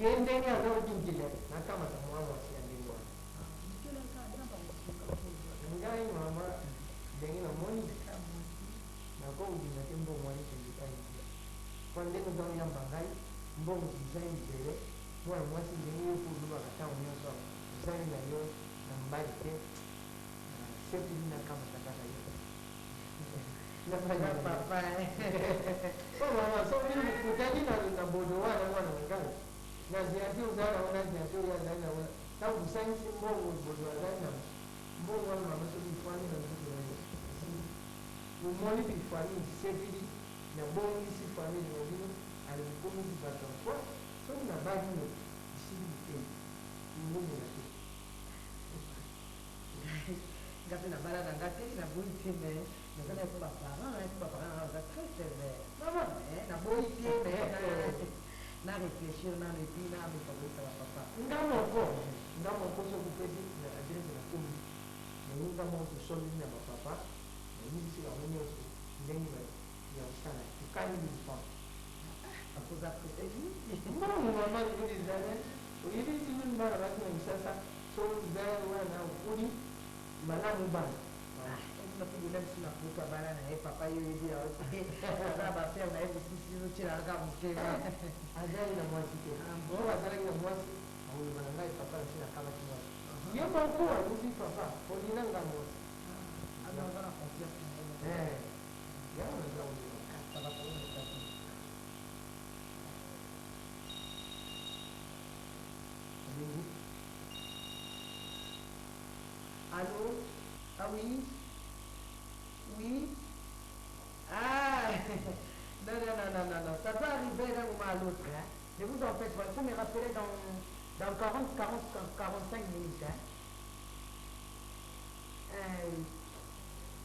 yendenge azaudingile nakama samwamu asiyandingwa ngai mama ndenge namoni nako udinga te mbongo wani kendikai kwa ndenge zau yamba ngai mbongo izai mbele mwana mwasi ndenge yokuluba katango nyonso izai na yo na mbali te sepili nakama takaka yo Papa. Oh mama, so mimi kutani na bodo wana ngani. Na ziati uzana wana ziati ya zana wana. Na usanyi mbongo bodo wana. Mbongo wana mama so bifani na ndugu yangu. Umoni bifani sepili na bongo isi fani na ndugu alikomi bibata kwa. So na bagi no sisi te. Mbongo na te. Ngapi na bala na ngati na buiti me. Nagana kwa papa na très sévère. Maman, na buiti me na réfléchir na lepi na me favorite wa papa. Ndamo ko so kupesi na adresse na kumi. Na ndamo ko so ni na papa. Na ni si la mwenye so ndenge ya usana. Tukani ni fa. Akuza kutezi. Mama ni kudi zana. Uyibi timu mbara basi na sasa so zana wana ukuni malamu bana. Même si la boucle à banane et papa il dit ça va faire mais si nous tire à gamme que azali na mwasi te bon azali na mwasi au le bananga et papa sina kama kimwa yo kwa kwa uzi papa olina ngamo alors on va confiance ya na zao ça va pour nous allô ah oui. Oui. Ah, non, ça peut arriver d'un moment à l'autre. Hein. Ne vous en faites pas, il faut me rappeler Dans 45 minutes. Hein.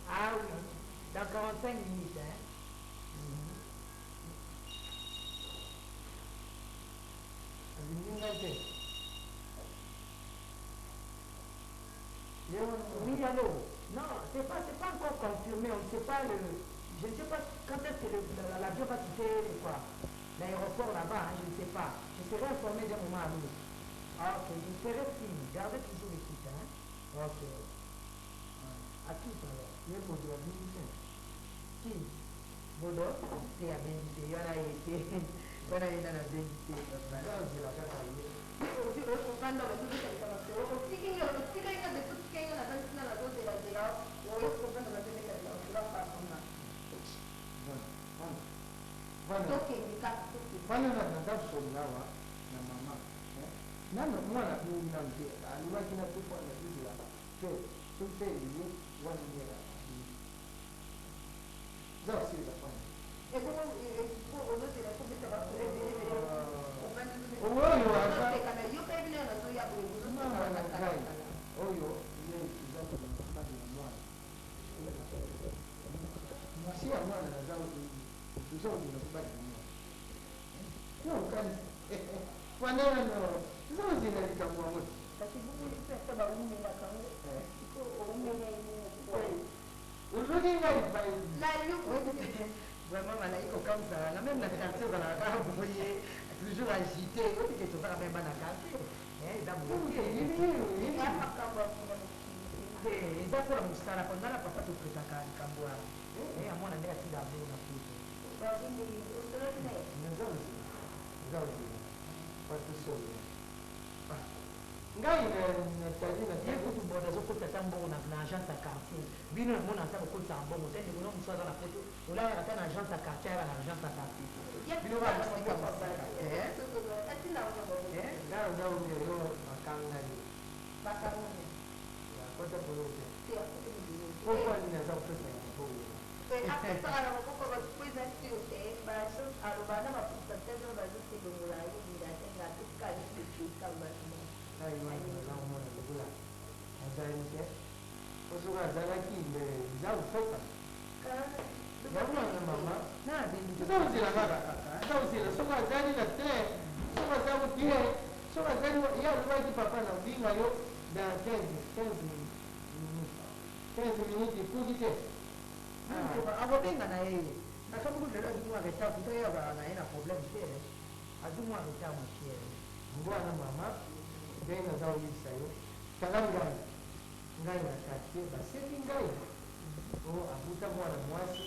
Ah oui, dans 45 minutes. Hein. Oui, allô. Non, c'est pas encore confirmé. On ne sait pas le. Je ne sais pas quand est-ce que l'avion va quitter l'aéroport là-bas. Hein, je ne sais pas. Je serai informé d'un moment à l'autre. Ok, je serai signe. Gardez toujours l'écoute. Hein. Ok. À qui ça va? Il faut de la vie. Qui? Bodo? C'est à Bénité. Il y en a été. Il y en a été dans la Bénité. Vana nataka kusolewa na mama. Nano mwana mimi na mzee. Aliwahi na tupo na sisi la. Tupe hivi wanjera. Zao si za fanya. Oyo aka. Oyo ile kizazi cha mwana. Si mwana na zao zao zinakubali. No, kan. Wanana no. Zao zinalitambua wote. Aujourd'hui, il va vraiment, malaika comme ça. La même la quartier, on a envoyé toujours agité. On dit que tu vas même dans la quartier. Ils ont bouqué. Ils ont fait la moussala. Pendant la papa, tu peux t'accorder comme moi. Et à mon avis, tu dois avoir une photo. ngai na ye kutu boda zokotata mbongo na agence ya quartier bino namona ata kokotisa mbongo te ndeko no mosu aza na poto olayaka ata na agence ya quartier ayaka na agence ya quartier bino bamasika mosika ngai ndaoyo makangani kota bolote pokwani naza kopesa yango osoka azalaki eza kofoka yamwana mama ezozela kaka ezozela soki azali na te soki aza kotie soki azali ye alobaki papa na binga yo na 15 minutes ekuki te akobenga na ye nasomoki lelo azumwa retard kuto ye na ye na problème te azumwa retard mokie mbwana mama ngai naza koyebisa yo tala ngai na quartier baseki ngai o abuta mwana mwasi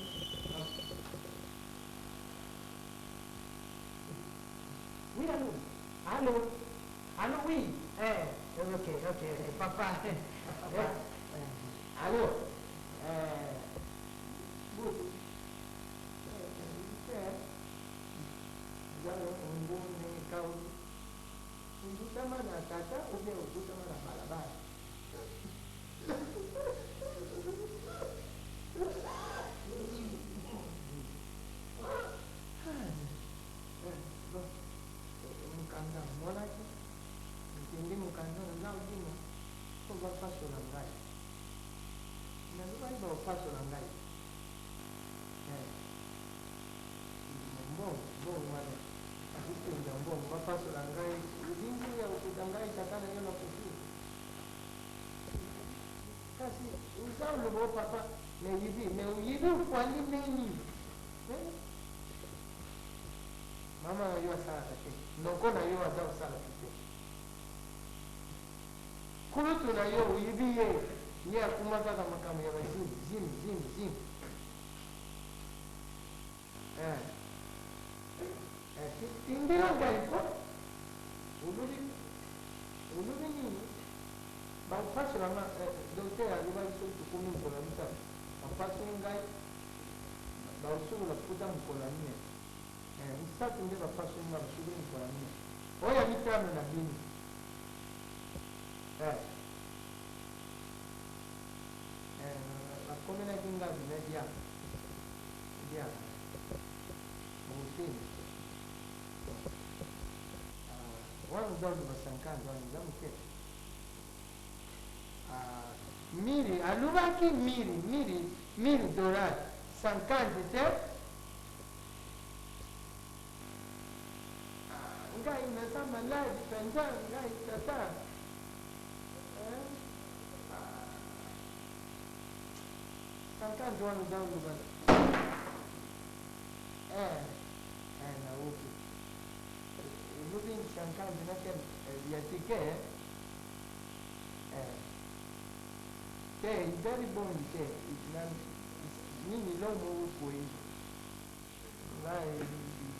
oui allô oui ok papa allô ukutama na tata ube ukutama na barabara mukanda monaki ntendi mukanda na udima ko bapasola ngai nazobai bapasola ngai mbongo wana akutenga mbongo bapasola ngai ulinzi ya ukuta ngai takana yo na kutu kasi uzaulobo papa meyibi meuyibi ukwali nini mama na yo asalaka te noko na yo aza kosalaka te kulutu na yo oyibi ye akuma kaka makambo ya bazimi tindila ngai po olobi nini bapasolanga docteur alobaki soki tokomi mokolo ya mitano bapasoli ngai baosokola puta mokolo ya mine misatu nde bapasoli ngai basokoli mokolo ya mine oyo ya mitano na bini bakomelaki ngai bina diaka okoteni wana udaulu basankani wana zamuke miri alubaki miri dollar 50 te ngai naza maladi mpenza ngai tata sankante wana udaulu bana nauki elubi sankante nake yatike te very bon te nini lomo ukoi ngai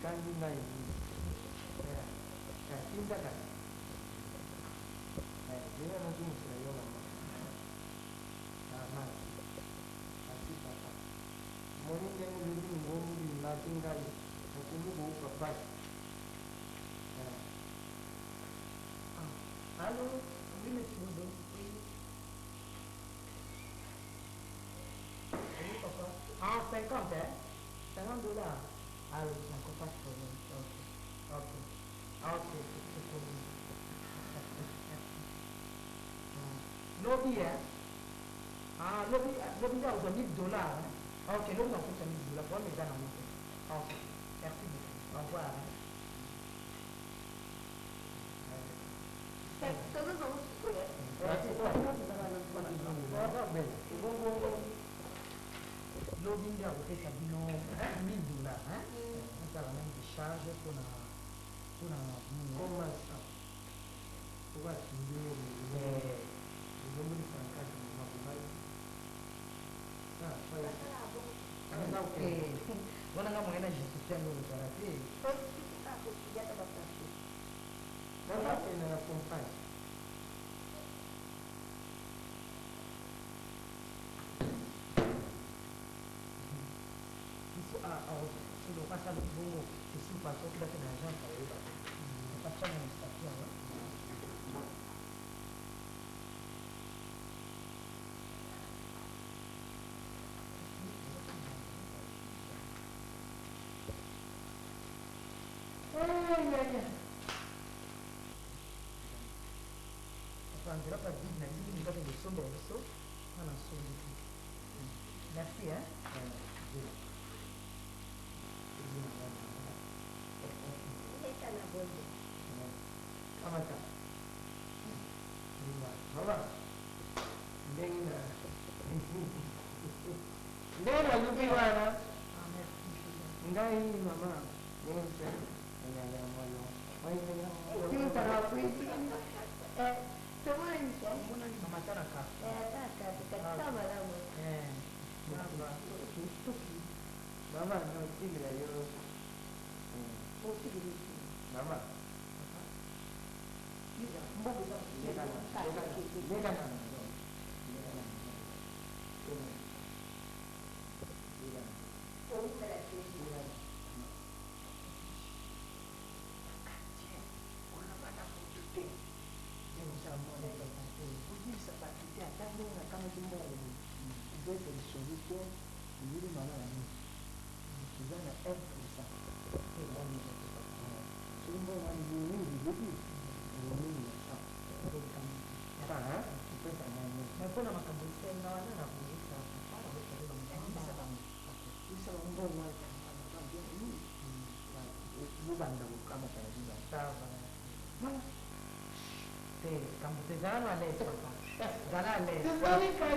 kangi ngai tindaka jena nazumusira yo mama asi papa moninge muludi ngomuli matingai okulugo papa Allô, oui, monsieur. Oui. Oui, papa. Ah, 50, hein? $50. Ah oui, d'accord, pas de problème. Ok. C'est pour vous. Lobby, hein? Ah, lobby, là, vous avez $1000, hein? Ok, lobby, on coûte $1000. Pour les gens, ok. Merci beaucoup. Au revoir, hein? Loading ya kupesa bino $1000 nasala nani décharge mpona komasa obatindele ezomboli frankasi makubai bonanga moyena justifier ngo ozala te nazakenda na compagne ilo pasa bongo esi paso kidake na agence ayoba pasana na station nzela pa bid na bidi mikate bosombe ya biso wana sombi te merci hein kamata mama ndenge nalubi wana ngai mama ndenge enyanga moyo mama notigila yo mama mpona makambo esenga wana na kongisa libanda kokamata ya libanda te kambo te zala na lese papa zala lese zala lese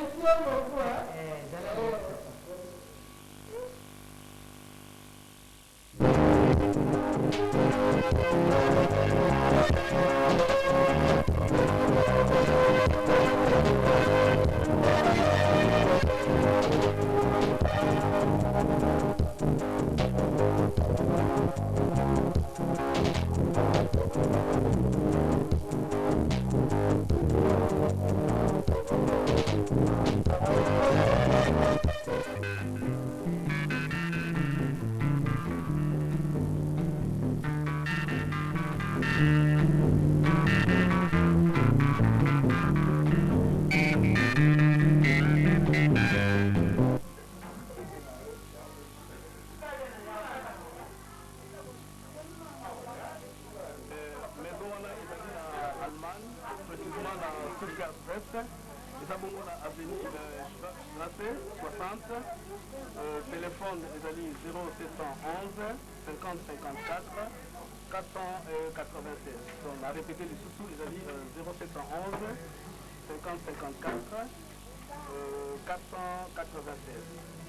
Express. Et ça, bon, on a avenue Strasse 60. Téléphone, les alliés 0711 50 54 496. Donc, on a répété les sous-sous, les alliés 0711 50 54 496.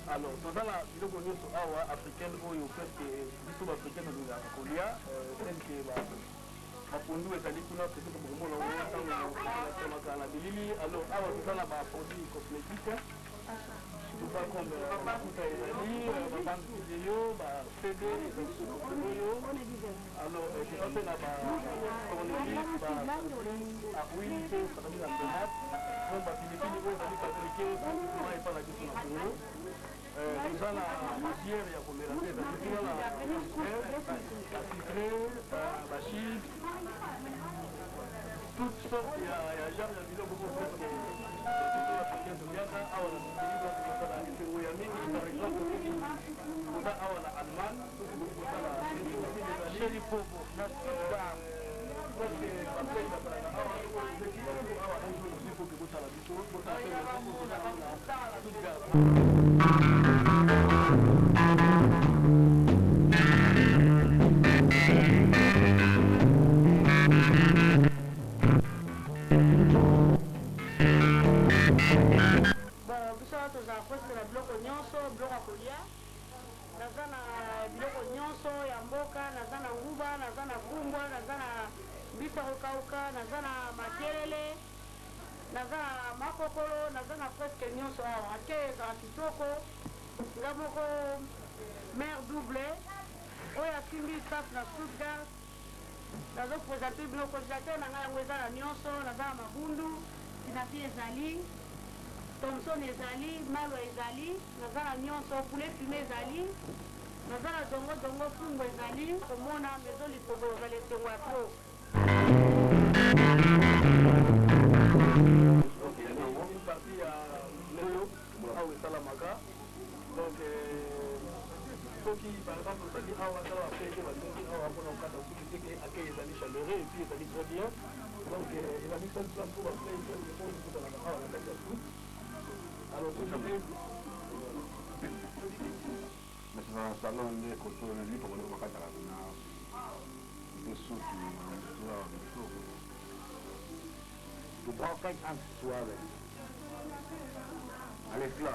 Alors, dans la vidéo qu'on a sur Awa africaine, où il y a presque des sous-africaines de la Colia, celle qui est mapundu ezali kuna peut-être komona wana tango na bilili. Alors awa tozala ba produits cosmétiques pas comme mafuta ezali babande video ba CD ezali. Alors tozala na ba tournevis ba huile pe sabuni na tomate donc ba pilipili oyo ezali fabriqué mai epa na biso na Congo. Tozala matière ya komela te ezali kuna na citron ba chips toutes sortes ya genre ya biloko oyo presque tozaliaka awa na sosiyete kozala esengo ya mingi. Par exemple soki koza awa na Allemagne soki kozala ezali popo na stuttgart presque baplei basalaka awa leki oyo awa ezo osi foke kosala biso kosala pe kozala na stuttgart. Presque na biloko nyonso biloko ya kolia naza na biloko nyonso ya mboka, naza na nguba, naza na kumbwa, naza na mbisi ya kokauka, naza na makelele, naza na makokolo, naza na presque nyonso awa ake ezala kitoko. Nga moko mare double oyo asimbi staff na Stuttgart nazopresente bino congélateur na ngai yango eza na nyonso. Naza na mabundu tinapi ezali, Thomson ezali, malo ezali, naza na nyonso, poulet fumé ezali, naza na dongo fungo ezali. Komona maison lipobo ezali esengo ya trop. Une partie ya lelo awa esalamaka. Donc soki par exemple osali awa asala bapeke batongi awa mpona kokata soki teke akei ezali chaleureux et puis ezali très bien. Donc ezali salisa mpo baplei kozalaka awa na kati ya foot. Alors soki mais c'est un salon de culture de lipo pour makata na de soki na tu prends 5 ans soirée allez là.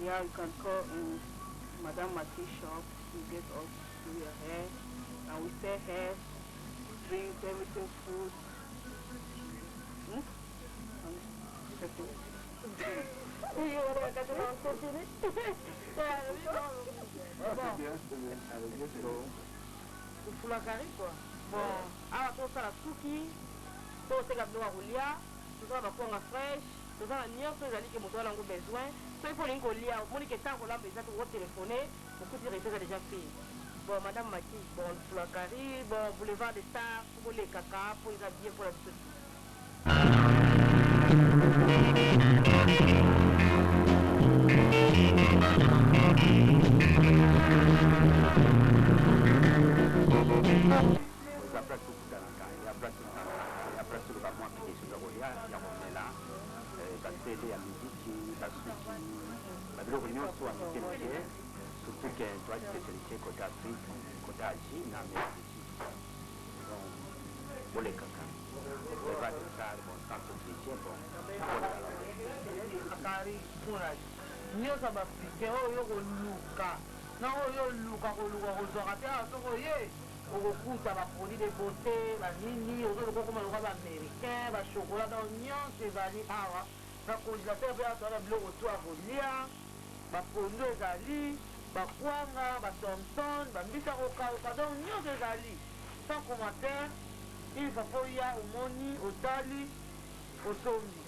Yeah, you can call in Madame Mati shop to get us to your hair, and we sell hair, drinks, everything, food. Fulakari quoi. Bon, awa tosala suki, toseka biloko ya kolia, tozala bakwanga fresh, tozala nyonso ezali ke moto alango besoin. So il faut lingo lia, moni ke tango lamba ezali ko téléphoner, beaucoup de déjà déjà fait. Bon, Madame Maki, bon, pour la carrière, bon, boulevard des Stars, pour les caca, pour les habiller, pour la petite. Surtout qu'il y a un droit de spécialité côté Afrique, côté Asie, dans les pour les caca. Les va de ça, bon, sans spécialité, bon. Akari, Mourad, nous sommes africains, okuta baproduit de beauté banini ozoloka komaloka baaméricain bachokola donc nyonso ezali awa na congélateur mpe atwala biloko to ya kolia bapondo ezali bakwanga batomson bambisa kokauka donc nyonso ezali sans commentaire il va po ya omoni otali osombi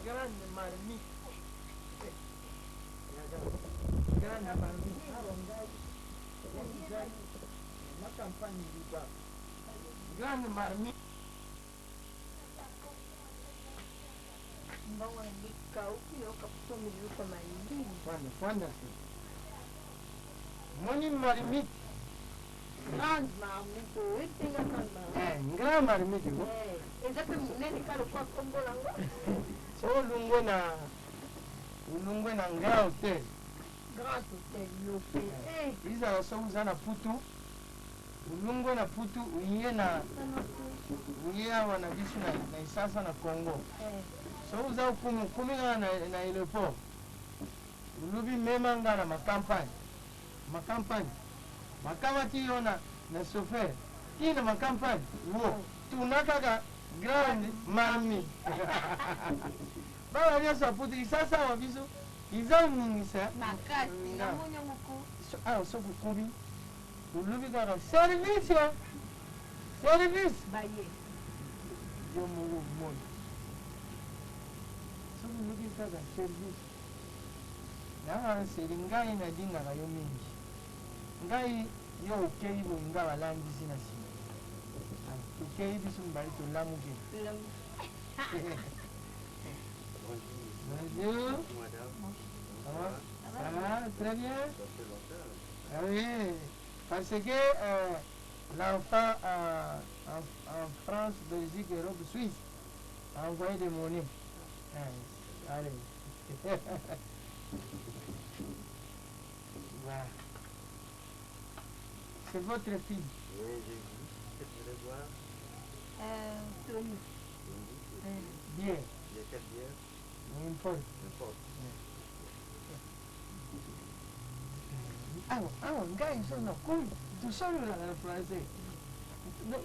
grande marmite. Grande marmite. Uma campanha de bar. Grande marmite. Mbona nikauki na ukaputa miluka maindi. Quando Moni marmite. Grande marmite. Oui, c'est la grande marmite. Grande marmite. Exatamente, nem cara kwa Kongo lango. So ulungwe na Grand Hotel. Grand Hotel yope. Iza so uzana putu. Ulungwe na putu uye awa na bisu na isasa na Kongo. So uza kumi na aéroport. Ulubi mema nga na makampani. Makamati yona na chauffeur. Kina makampani. Wo. Tunakaka grande marmite. Baba nyoso putu isasa wa bisu. Iza minisa. Makasi na monya muku. So kukubi. Ulubi kaka service. Baye. Yo mungu mmoja. soki kaka service nanga nseli ngai nadingaka yo mingi ngai yo okei boye nga balandisi na nsima tokei biso mibali tolamuke bonjour ça va très bien ah oui parce que l'enfant en France, Belgique, Europe, Suisse a envoyé des monnaies. Allez. Voilà. C'est votre fille. Oui, j'ai vu. Qu'est-ce que vous voulez voir? Tony. Bien. Il y a quelle bière? N'importe. N'importe. Ngai sono kumi tosololaka na français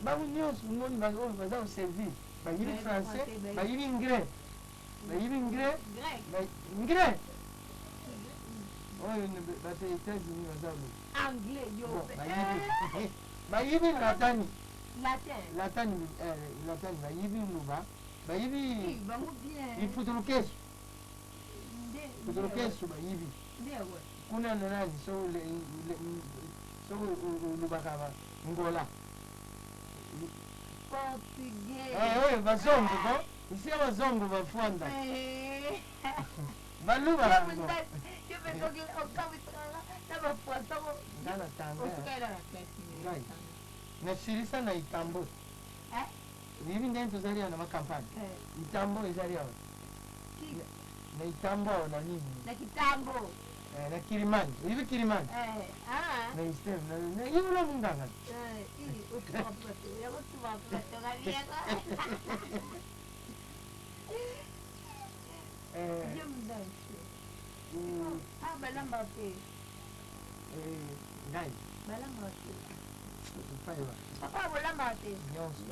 bango nyonso moni oyo baza koservi bayibi français bayibi ingrais ingrais oyo bato états-unis baza bayibi latani bayibi luba bayibi ifutulukesu bayibi kuna na nani so lubaka ngola oyo bazongo bo isi abazongo bafwanda baluba ngai nasilisa na itambo bibi ndeni tozali awa na makampani itambo ezali awa na itambo awa na nini na Kilimani, hivi Kilimani? Na istem, na hiyo la munganga. Ngai. Papa bolamba te. Nyonso,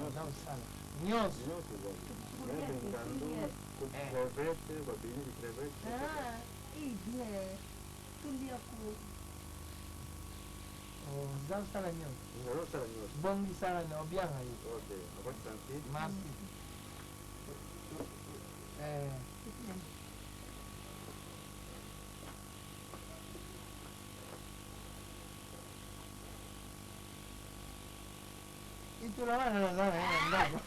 sana. Nyonso. Zao sala nyonso. Bongi sala na obianga yo. Merci. Itulawana na zana ya ndako.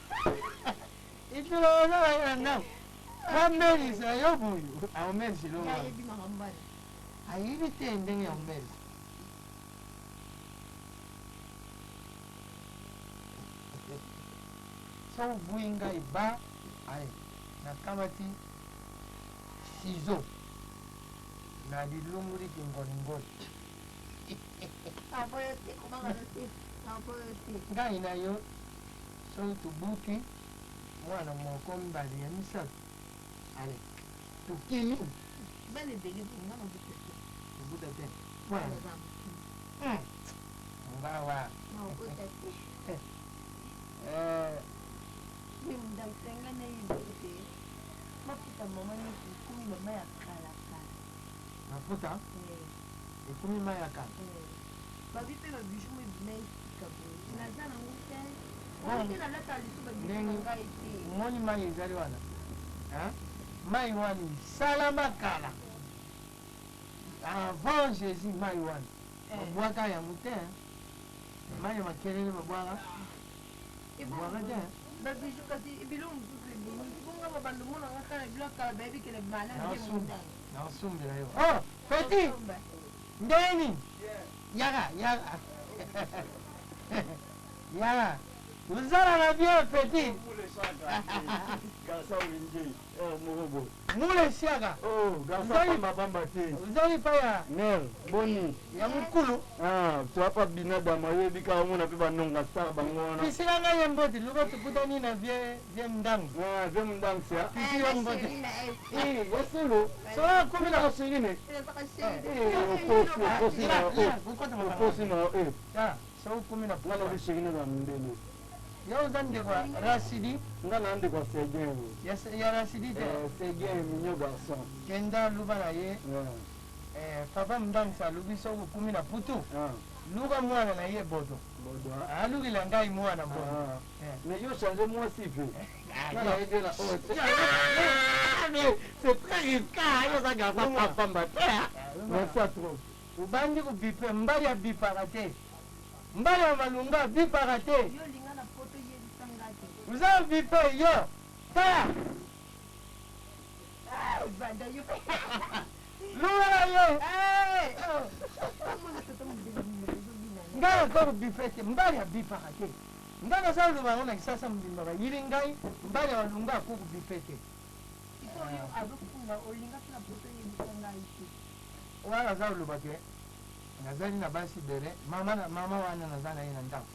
Itulawana ya ndako. Wamerisa yo buyu. Aomerisi lo. Ayibi te ndenge ya omerisi. So buinga iba ai nakamati sizo na dilumuri kingolingoli ngai na yo so tubuki mwana moko mbali ya misato ale tukimi tubuta te ngawa mafuta ekumi mai ya kala moni mai ezali wana mai wana esala makala avant jésus mai wana babwaka yango te mai ya makelele babwaka te naosumbela yo petit ndeni yaga yaga uzala na bien petit mule siaga uzali paya Nel, boni. ya mukulu Tuapa binadamu ayebi kama muna pe banonga sala bangona. pisila nga ye mboti luka tukutani na vie mdangu Vie mdangu sia. pisi yo mboti Wasulu. soa kumi na Kusigine. Ukosi na so kumi na ngana kusigine na mbele. yo zande kwa rasidi Ngana ande kwa segen. ya rasidi te Segen minyo garçon. kenda luba na ye papa mdangu sa lubi so kumi na putu luka mwana na ye bodo alukila ngai mwana bodo Mais yo change moi si peu. mais c'est très risqué. Yo ça gars pas pamba terre. Mais quoi trop. Ubandi ko bipe mbali ya bipara te. Mbali ya malunga bipara te. Yo linga na photo ye sangati. Vous avez bipe yo. Ta. Ah, banda yo. Lula yo. Eh. Comment ça tombe de Ngala ko bipe te mbali ya bipara te. Ngala sa luba ona kisasa mbimba ba yilingai mbali ya malunga ko bipe te. Iko yo azofunga olinga na photo ye sangati. Wala za luba ke. Nazali na basi bere mama wana nazana yena ndako.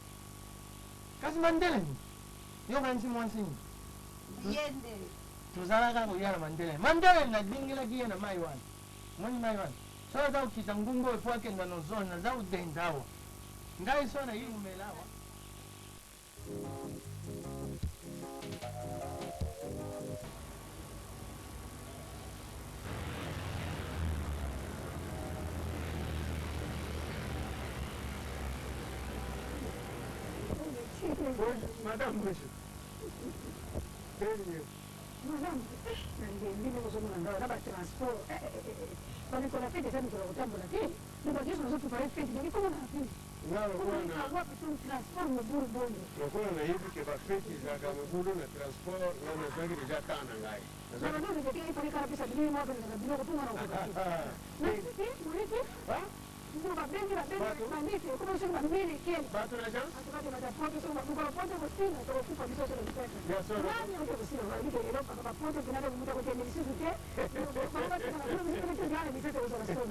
Kasi mandele ni. Yo kansi mwansi ni. Yende. Tuzalaka kuyala mandele. Mandele na dingila kiye na mai wana. Mwani mai wana. So za ukita ngungo efwake ndano zona za udendawa. Ngai sona hii umelawa. Madame, monsieur. Madame, ndivyo kusoma ndio labda transport. Kwa nini kuna fedha sana kwa utambo lakini ndio kesho zote pale fedha ni kama na fedha. Ngalo bwana. Wapi tu transport mburu bongo. Tunakuwa na hivi kwa feti za kama bulu na transport na nazangi deja tana ngai. Sasa ndio ndio kwa kana pesa bilioni moja na bilioni kutuma na ukati. Na sisi mlete ndio mabengi na bengi manite kama sio mamili kile. Bato na jana? Atukate matapoto sio mabuka pote kusina kwa kufa bisoso na pesa. Ya sio. Nani ndio kusina wa ndio ndio kwa pote zinaenda kumuta kwa tena sisi tu. Kwa sababu kuna mtu mmoja ndio bisoso za sio.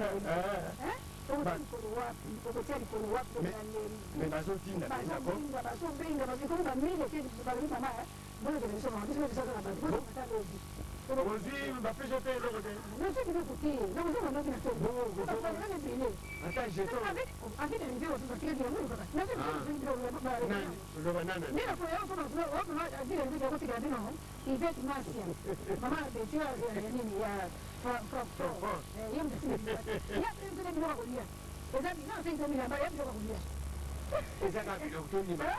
Mais bazotinda deja ko. Ozi bapesha te eloko te. Ata jeto. Loba nana. Esa kapilo kutuni ba.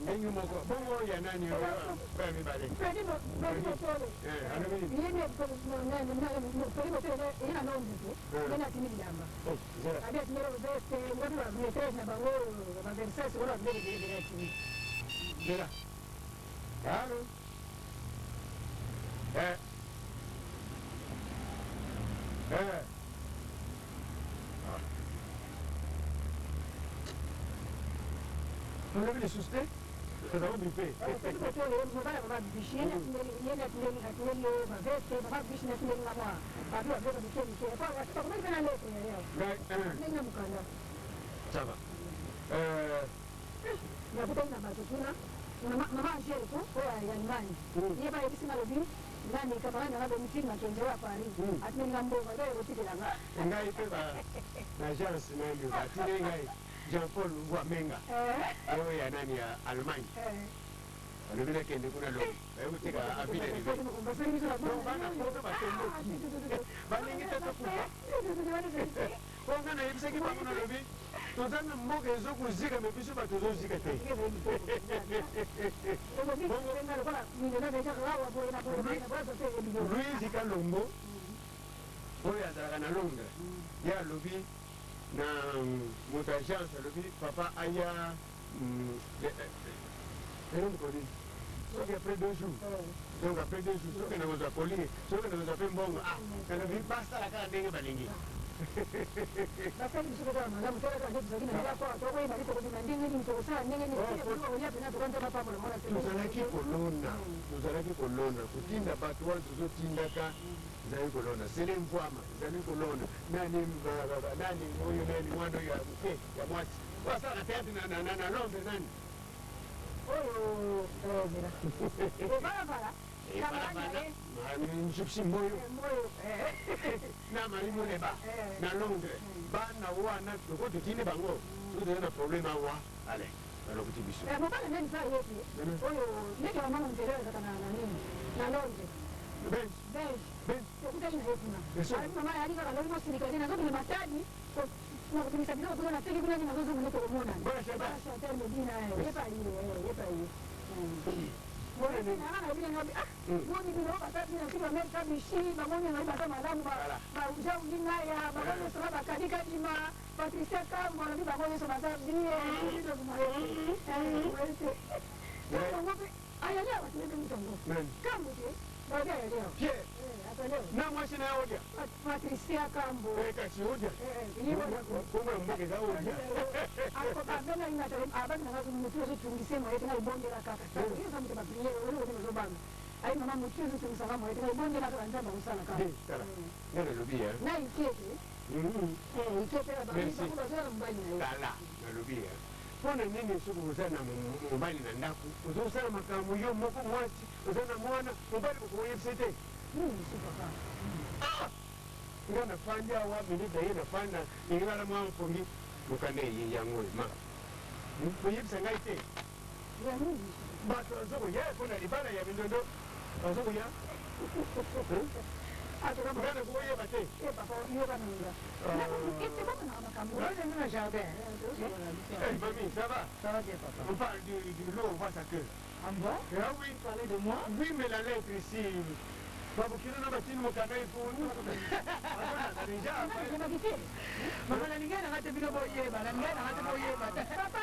Enyu moko. Bongo ya nani yo? Kwa mi bale. Mira. Claro. Non avete soste? Cosa vuoi fare? Ciao. Nani kama labda mtima kiendelea pale atmenga mboga leo kutikela ngai pe ba na agence nani ba tire ngai Jean Paul Ngwamenga leo ya nani ya Allemagne ndio vile kende kuna leo hebu tika avile ni bana foto ba tendo balingi tata kufa kwa ngana yibiseki kwa kuna lobi tozana mboga ezo kuzika mebiso ba tozo zika te Louis Kalombo oyo azalaka na Londres ye alobi na moto agence alobi papa aya elomokoli soki après 2 jours donc après 2 jours soki nakozwa kolingi soki nakozwa mpe mbongo alobi basala kaka ndenge balingi tozalaki kolona kotinda bato wana tozotindaka ezali kolona sele mvwama ezali kolona nani oyo nani mwana oyo ya moke ya mwasi wasalaka teatre na Londres nani Mshipsi moyo na marimu leba na Londres bana wana loko tutine bango tuzo na problema wa ale balo kutibiso mbona nani saa yote oyo ndio mama mteleza kana nini na Londres ben kuta ina yetu na mama alika kana leo sirikali na zote ni matani na kutumisabia kwa na teki kuna ni mazozo mliko kumona bora shaba termo dina yepa hiyo Mbona nini? Ana vile ngapi? Mbona ni roba tatu na kitu Amerika bishi, pamoja na ibada malamu ba ujao ngaya, pamoja na sababu kadika jima, Patricia Kambo na bibi pamoja na sababu ndiye ndio kumweleza. Ndio ngapi? Aya leo tunataka mtongo. Kambo je? Baada ya leo. Je, hata leo. na mwashi na hoja. Patricia Kambo. Kati hoja. Hiyo kumbe mbege za hoja. Ako kabla inataka abaki na watu mtuzo tungisema yetu na bonde la kaka. Hiyo kama tubakilie wewe ndio baba. Ai mama mtuzo tungisema yetu na bonde la kaka ndio sana kaka. Sala. Ndio lobia. Na ikeke. Ikeke la baba kwa sababu mbali na Sala, lobia. Mbona nini siku kuzana mbali na ndaku? Uzosana makamu yo moko mwachi, uzana mwana mbali kwa FCT. Sipo kaka. Ndio nafanya wapi ndio yeye nafanya ingala mwa mfungi mukane yangu ma. Kuyibisa ngaite. Ya nini? Basi azoko yeye kuna libala ya bindondo. Azoko ya. Acha kama Mbona kwa yeye bate? papa hiyo kama ndio. Na kitu kama na makamu. Wewe ndio unashabe. Mami, ça va? Ça va bien papa. On parle du lot, on voit ça que. En bas? Oui. Parler de moi? Oui, mais la lettre ici. Babu kile na batini mukana ifunu. Déjà. Mama na ningana hata bila boye bana, ningana hata boye bana. Papa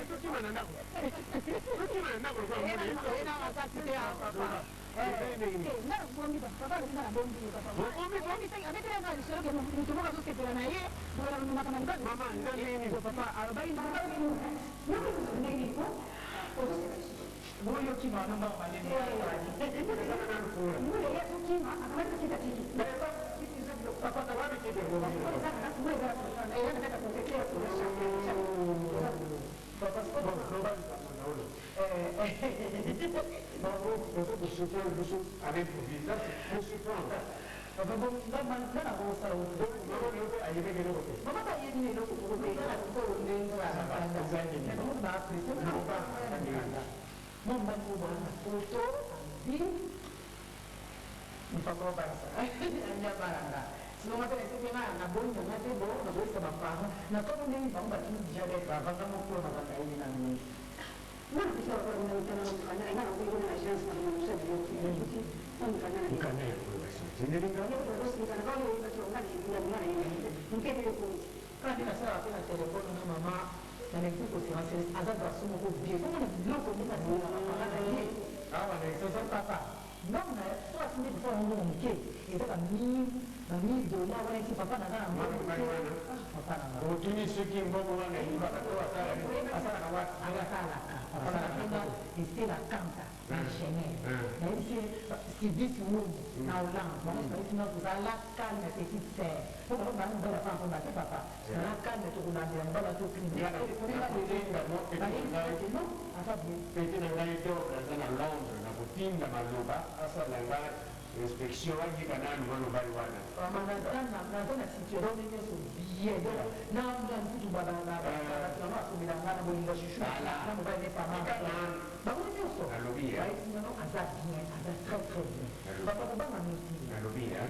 Tuki mana nako. Tuki mana nako kwa mwana. ina wakati ya papa. Na bombi papa na bombi papa. Bombi sasa ametea ngani sio kama mtu mmoja zote kwa na yeye, bora mama kama ngani. Mama ndani nini Papa 40 nini kwa? Moyo kima namba maneno. Moyo yetu kima akamata kita tiki. papa tawabi kide ngo. Papa Selama tu itu memang nak boleh nak tu boleh nak boleh sebab apa? Nak kau ni bangga tu jadi apa? Bangga mau kau bangga kau ini nanti. Mana kita orang yang kita nak kerana ini orang yang nak chance nak manusia dia itu. Bukan ya, sendiri kan? Terus kita kalau kita cakap ni dia mana ini? Mungkin dia pun. Kalau kita saya nak telefon dengan mama dan itu pun saya ada rasa mau dia. Kau mana belum kau ni nak dia apa lagi? Awak ni sesuatu apa? Non, tu as sendiri bisa ngomong mungkin. Itu kami dunia orang yang papa nak papa nak. Oh, ini sekian bawa orang yang ibarat tu asal awak Agak salah. Asal kita istilah kanta. Nasional. Jadi si bismu naulang. Maksudnya kita salah kan kita. Kalau bang berapa pun baca papa. Salah kan itu guna dia bawa tu kini. Ya, itu tidak mau kita. Asal Peti nanga itu asal lawan, nak tinda maluba asal langgar inspeksi lagi kanan maluba wana. Ramadhan na situation ni yesu biye dola na mtu mtu badala kama kumilangana bolinga shishu na mbele pamoja babu ni uso Alobia. ndio azadi très baba baba mimi Alobia.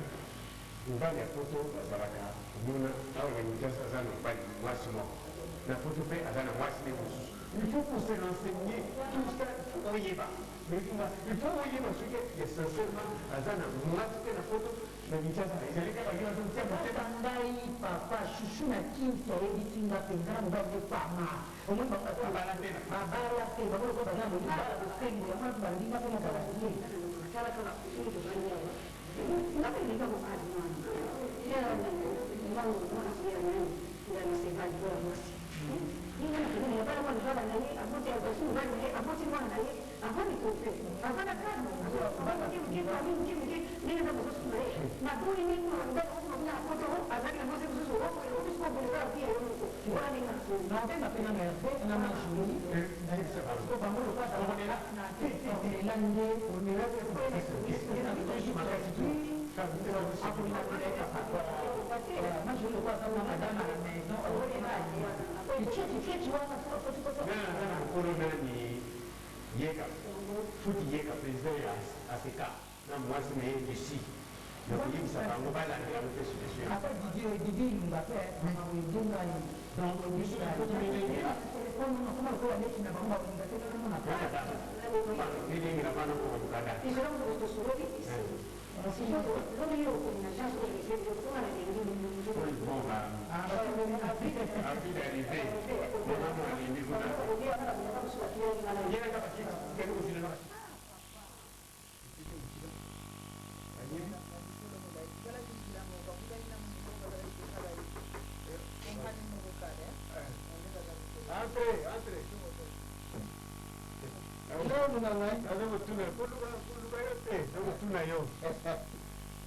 Mbali foto baraka muna au organization sana mbali mwasimo. Na foto pe azana mwasimo kususu. Il faut qu'on se renseigne tout ça oyiba. Il faut oyiba ce qui est essentiellement azana mwasimo na foto na vichasa. Izeleka bagiwa tu tia mtenda. Tandai papa shushu na kinto editinga pengana mbele pama umuntu bakatubala tena babala tena babo ko bana muri bala kusengi ya mtu bandinga kama kala hii kala kala kusudi kufanya ngapi ni kama kazi mwana ya mwanzo mwana sio nani ndio msemaji bora bosi nini na ya bala mwana baba nani apote ya bosi mwana apote mwana nani aponi kupe apana kama baba kitu nini na bosi na kuni nini ndio kuna apote azali na bosi bosi wako ofisi kwa bosi pia yuko wala ni na tena pena na mashughuli na hizo kwa pamoja kwa sababu na lande unaweza kusikiliza vitu makazi tu hapo ninapeleka hapa mashughuli kwa sababu madama na kitu wana na mkono nani yeka futi yeka president ya Afrika na mwasi na yeye disi na kuyimisa bango bala na ya mteso desho hapa Didi Mbappe na wengine donc ni sio kwa telefoni na kama kwa mechi na bango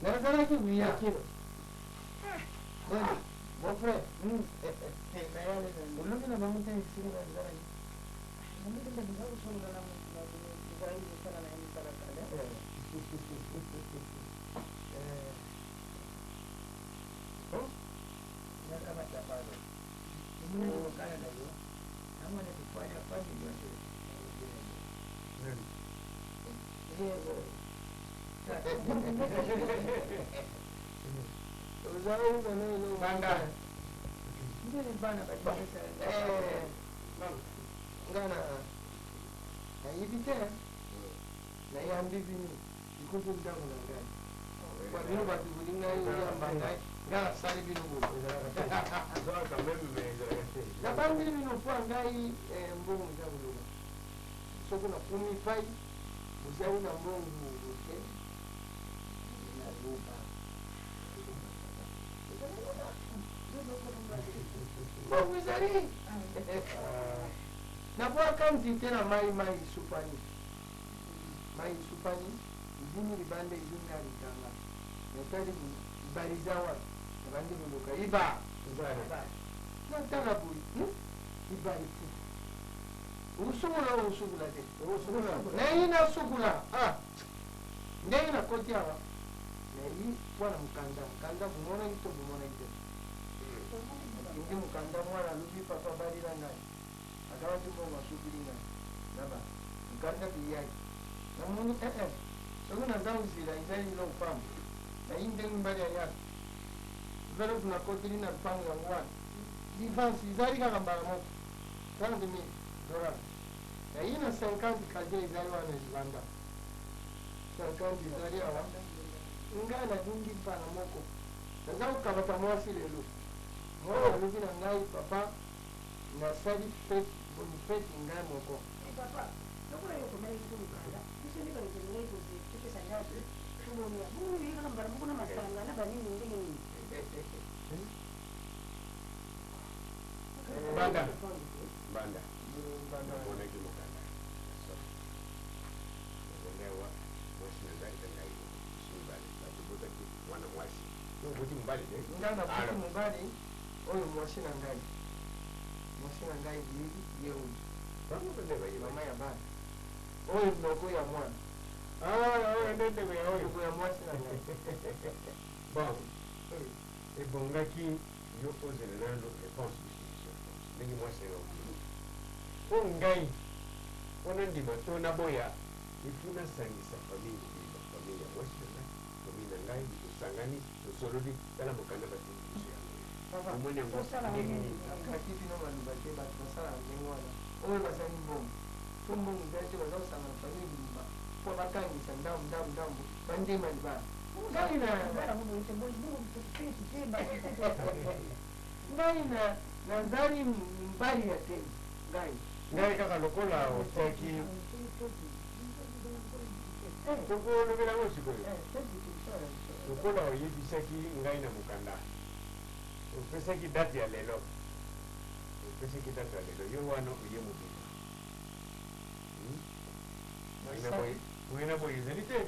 nazalaki buya kino mon frère olobi na bango te esili nazalaki ngana nayibi te nayambi bini ikoso ntango na ngai bino bato boli ngai oyamba ngai nga nasali bino nabangili bino mpo ngai mbongo eza kolonga soki nakumi pai bozali na mbongo te naloba mbongo ezali nabwaka nzite na mai supani ibuni libanda izunga litanga natali ibaliza wa nabandi muluka iba natala bui ibali fu usugula te nayi nasugula ndenge nakoti awa nayi mwana mukanda bumonaki to bumonaki te ndi mukanda mwana alobi papa balila ngai akabaki mbongo asukuli ngai naba mukanda biyaki namoni soki naza nzela ezali biloko pamba nayi ndenge mbali ya yaka velope nakoteli na lupango yango wana divanse ezali kaka mbala moko 30,000 dollars nayi na 50 kaje ezali wana ezibanda 50 ezali awa ngai nadungi mpana moko naza kokabata mwasi lelo mwana alobi na ngai papa nasali fete ngai moko Banda. ngana kuti mobali oyo mwasi na ngai bibi ye oyo mama ya bana oyo noko ya mwana ndeko ya mwasi na ngai bon ebongaki yo ozela nano réponse discussion ndenge mwasi yo po ngai wana ndima to naboya ifuna sangisa famille ya mwasi na ngai famille na ngai tosangani tosololi tala mokanda batingisio omoni yango kaki bino maloba te bato basala ndenge wana oyo bazali mbongo so mbongo ezali te baza kosanga na famille bimba mpo bakangisa ndambu bandema libala ngai nazali mbali ya te ngai kaka lokola otiaki tokolobela sikoyo lokola oyebisaki ngai na mokanda opesaki date ya lelo yo wana oye mobima oyena boye ezali te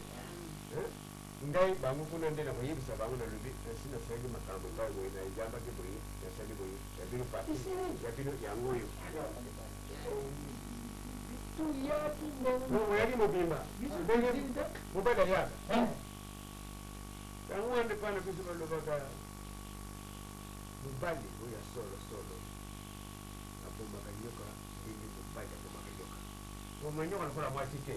ngai bango kuna nde nakoyebisa bango nalobi nasi nasali makambo ngai boye na ejambaki boye nasali boye ya bino pati ya bino yango oyo oyaki mobimba ndenge mobali aliaka yango wande pana biso balobaka mobali oyo asolo abombaka nyoka ndenge mobali abombaka nyoka omanyoka nakola mwasi te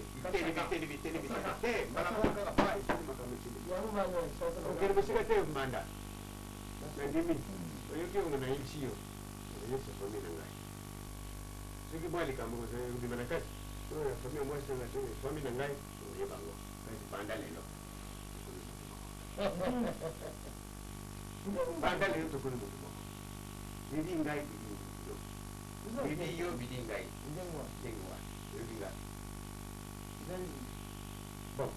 okende bosika te mbanda nandimi oyoki ongo nayebisi yo oyebisa fomi na ngai soki mwa likambo kobima na kati oyo famille mwasi nanga soki fami na ngai oyebango kasi banda lelo banda lelo tokoli motu moko bidi ngai bidi yo bidi ngai ndenge wana oyebi ngai bon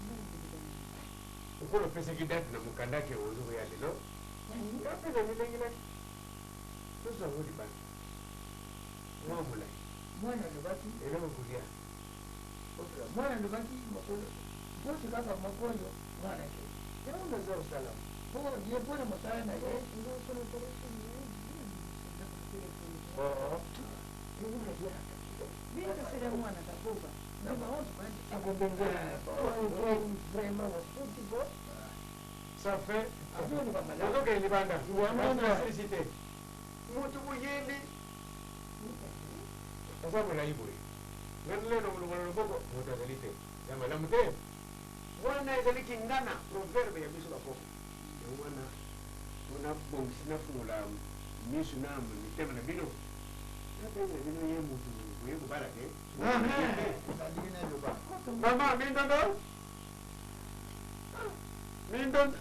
okolo opesaki date na mokandaki ozokoya lelo ape na milengilaki tozango libanda mwa molai mwana alobaki eloko kolia mwana alobaki mokolo bosi kaka mokonyo mwana ke yango naza osala po ye mpona mosala na ye ça fait ozoke libanda félicité motu moyebi aza molai boye ngani lelo molongolo loboko moto azali te ya malamu te wana ezali kingana proverbe ya biso bakoko yango wana nabongisi nafungola miso na mitema na bino nabenga bino ye motu boye kobala te mama mindondo mindondo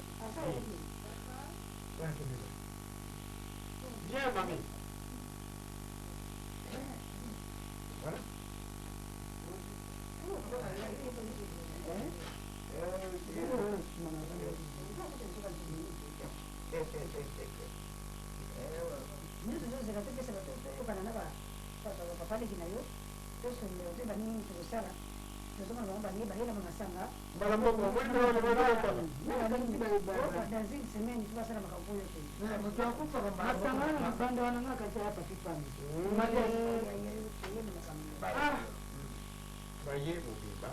bien mami voilà baye mobimba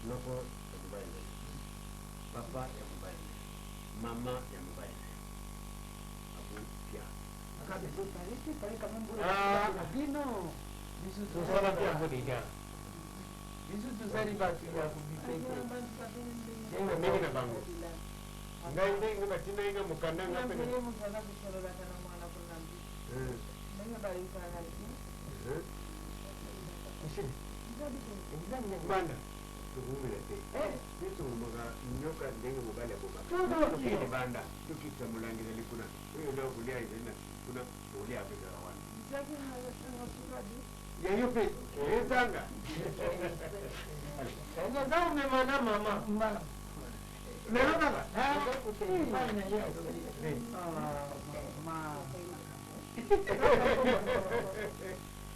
loko ya mobali na ye papa ya mobali na ye mama ya mobali na ye abu pia tosala pia ngo deja biso tozali bato ya kobipeke enga mingi na bango ngai ndenge batinda inga mokanda nga pene banda tokumela te bitongomaka nyoka ndenge mobali abomaka banda tokita molangi ezali kuna oyo leo kolia ezali na kuna tokolia apekaka wana yayo mpe ezanga naza omema na mama lelo kaka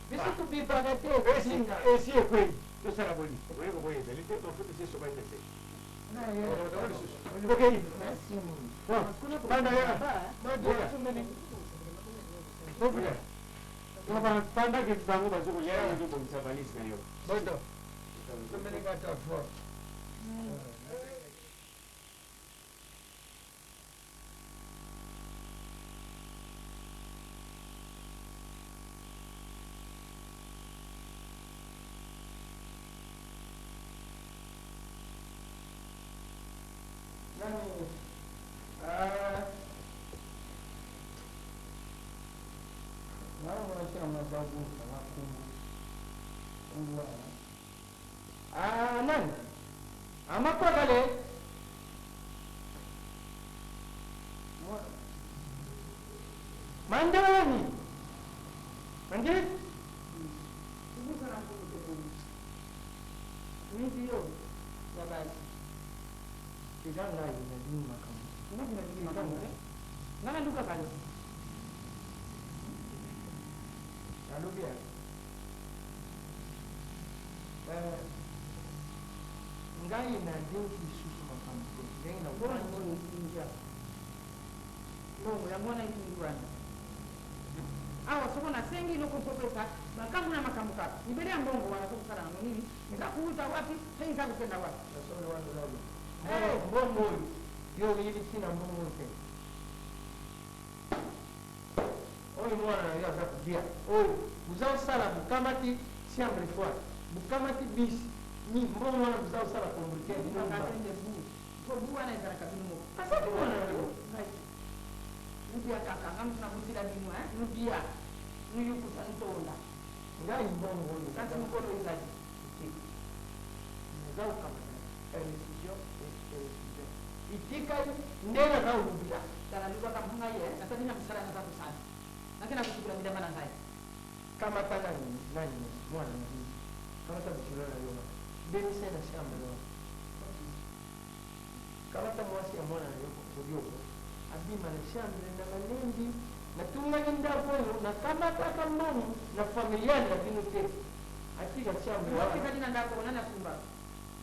biso tobipaka te esi ekwei tosala boni oyeko boye ezali te mafuta esi esobaite te okei banda yaka pandaki bango bazokolia ozobongisa valise na yo bodo tomelekata fort nani amakwagale mandani mandi ndio baba kizanga inadini makamu ngana duka kale alubia ngai na dinki susu makamu ngai na bora ngoni inja no ya mwana ingwana awa soko na sengi no kupopesa makamu na makamu kaka ibele mbongo wana soko sana na nini nikakuuta wapi sengi kaka kwenda wapi nasole wanu lalu mbongo yo ili sina mbongo te oyo mwana na yo aza kubia oyo uzosala bukamati chambre fois bukamati bisi ni mbongo wana uzosala kombrike nakatende bu ko bu wana ezala kabino asati mwana na yo nubia kaka ngamtu na butila bimwa nubia niyukusa ntonda ngai mbongo oyo kasi mokolo ezali naza kokamata éleccision itikali nde naza kolubila tala lubaka mpunga ye natali na mosala naza kosala nakena kosukula bilamba na ngai kamata nani mwana nani kamata bokilo na yo benise na shamba yo kamata mwasi ya mwana na yo koyoko abima na shamba na malembi natunganya ndako oyo nakamataka mbongo na familia na bino te atika shamba watika dina ndako nana sumba